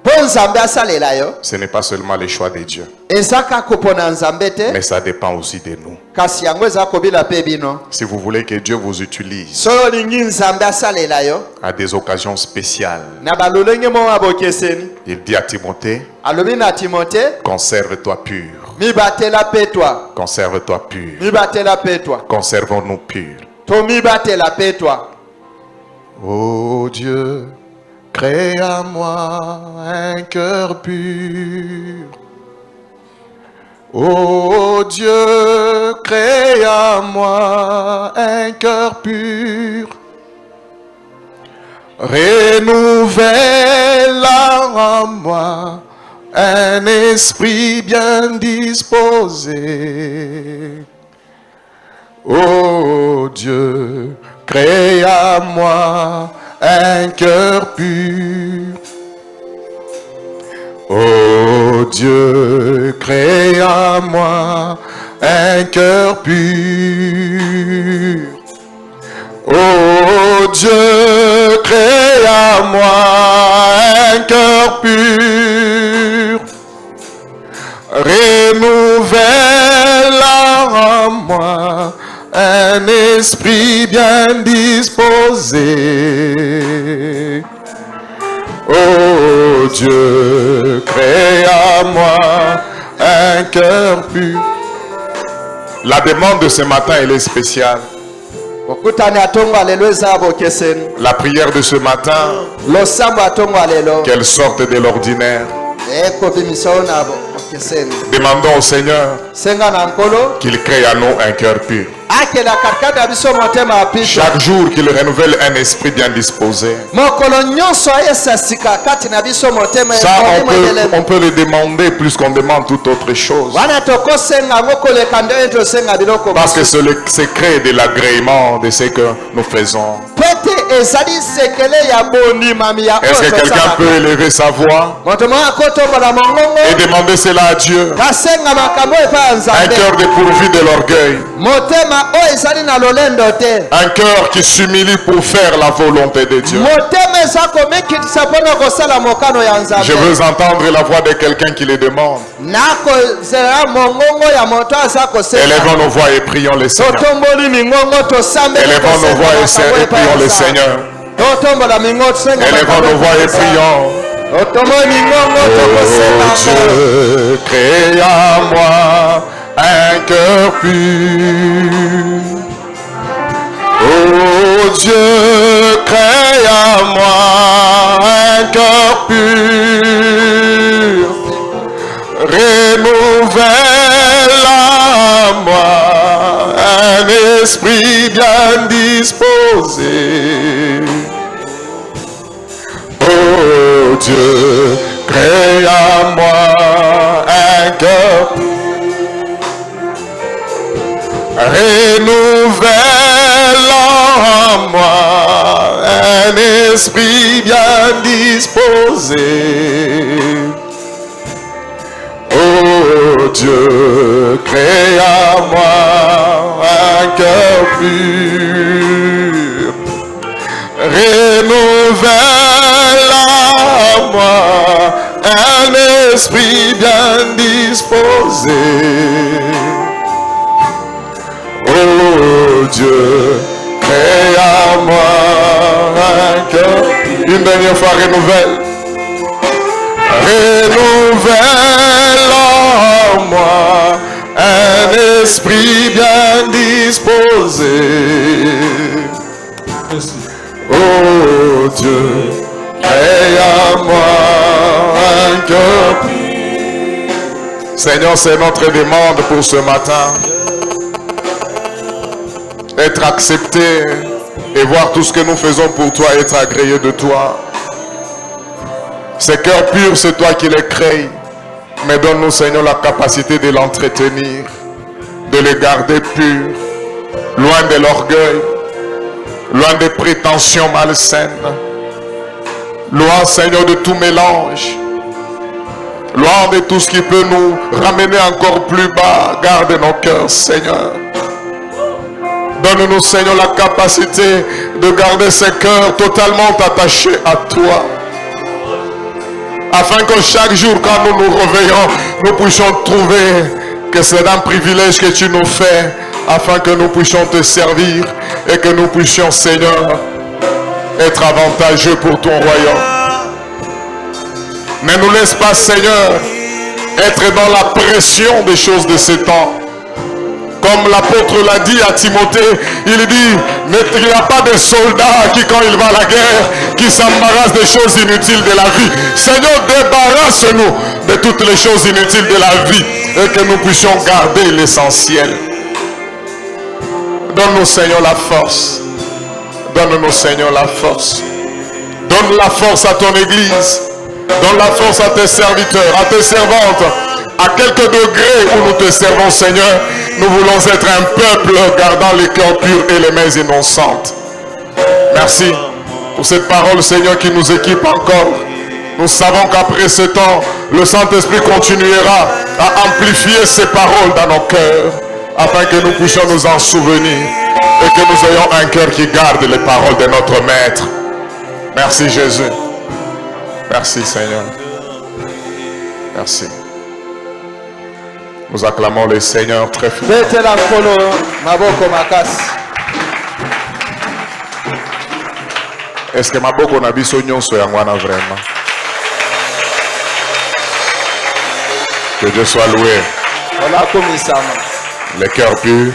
Po nzambe asalela yo ce n'est pas seulement le choix de Dieu, ezaka kopona nzambe te mais ça dépend aussi de nous. kasi yango eza kobila pe bino. Si vous voulez que Dieu vous utilise Soki olingi nzambe asalela yo à des occasions spéciales, na balolenge mo abokeseni, il dit à Timothée, alobi na Timote, conserve-toi pur, mibatela pe toi, conserve-toi pur, mibatela pe toi, conservons-nous purs. to mibatela pe toi. Ô Dieu, crée à moi un cœur pur. Ô Dieu, crée à moi un cœur pur. Renouvelle en moi un esprit bien disposé. Ô Dieu, crée à moi un cœur pur. Ô Dieu, crée à moi un cœur pur. Ô Dieu, crée à moi un cœur pur. Renouvelle en moi un esprit bien disposé. Ô Dieu, crée à moi un cœur pur. La demande de ce matin, elle est spéciale. Okutani atongo alelo eza abokeseni. La prière de ce matin, Losambo atongo alelo qu'elle sorte de l'ordinaire. ekobimisa o na abokeseni. Demandons au Seigneur Senga na nkolo qu'il crée à nous un cœur pur. akela katikati ya biso motema ya pito. Chaque jour qu'il renouvelle un esprit bien disposé. Mokolo nyonso ayesa sika kati na biso motema Ça, elele. on peut le demander plus qu'on demande toute autre chose. Wana tokosenga ngo koleka nde tosenga biloko. Parce que c'est le secret de l'agrément de ce que nous faisons. Pete ezali sekele ya bondimami ya Est-ce que quelqu'un peut élever sa voix moto moko akotombola mongongo et demander cela à Dieu? kasenga makambo epa ya Un nzambe. cœur dépourvu de l'orgueil. Motema oyo ezali na lolendo te. Un cœur qui s'humilie pour faire la volonté de Dieu. Motema eza komikitisa mpona kosala mokano ya nzambe. Je veux entendre la voix de quelqu'un qui le demande. nakozela mongongo ya moto aza kosenga. Élevons nos voix et prions le Seigneur. totomboli mingongo tosambeli Élevons nos voix et prions le Seigneur. totombola mingongo tosenga Élevons nos voix et prions. totomboli mingongo Oh tokosenga. Dieu, crée à moi un cœur pur. Oh Dieu, crée à moi un cœur pur. Renouvelle en moi un esprit bien disposé. Oh Dieu, crée à moi un cœur. Renouvelle en moi un esprit bien disposé. Oh Dieu, crée à moi un cœur pur. Renouvelle en moi un esprit bien disposé. Oh Dieu, crée à moi un cœur. Une dernière fois, renouvelle. Renouvelle en moi un esprit bien disposé. Oh Dieu, crée à moi un cœur. Seigneur, c'est notre demande pour ce matin. Être accepté et voir tout ce que nous faisons pour toi, être agréé de toi. Ces cœurs purs, c'est toi qui les crées. Mais donne-nous, Seigneur, la capacité de l'entretenir, de les garder purs, loin de l'orgueil, loin des prétentions malsaines, loin, Seigneur, de tout mélange, loin de tout ce qui peut nous ramener encore plus bas. Garde nos cœurs, Seigneur. Donne-nous, Seigneur, la capacité de garder ces cœurs totalement attachés à toi. Afin que chaque jour, quand nous nous réveillons, nous puissions trouver que c'est un privilège que tu nous fais, afin que nous puissions te servir et que nous puissions, Seigneur, être avantageux pour ton royaume. Ne nous laisse pas, Seigneur, être dans la pression des choses de ce temps. Comme l'apôtre l'a dit à Timothée, il dit, mais il n'y a pas de soldat qui, quand il va à la guerre, qui s'embarrasse des choses inutiles de la vie. Seigneur, débarrasse-nous de toutes les choses inutiles de la vie et que nous puissions garder l'essentiel. Donne-nous, Seigneur, la force. Donne-nous, Seigneur, la force. Donne la force à ton Église. Donne la force à tes serviteurs, à tes servantes. À quelques degrés où nous te servons, Seigneur, nous voulons être un peuple gardant les cœurs purs et les mains innocentes. Merci pour cette parole, Seigneur, qui nous équipe encore. Nous savons qu'après ce temps, le Saint-Esprit continuera à amplifier ces paroles dans nos cœurs, afin que nous puissions nous en souvenir et que nous ayons un cœur qui garde les paroles de notre Maître. Merci Jésus. Merci Seigneur. Merci. Nous acclamons le Seigneur très fort. Est-ce que ma boko na biso nyonso yangwana vraiment? Que Dieu soit loué. Le cœur pur.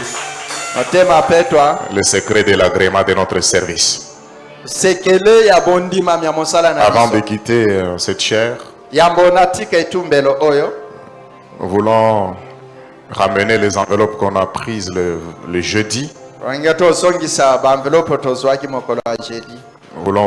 Le secret de l'agrément de notre service. Avant de quitter cette chaire, nous voulons ramener les enveloppes qu'on a prises le jeudi. Nous voulons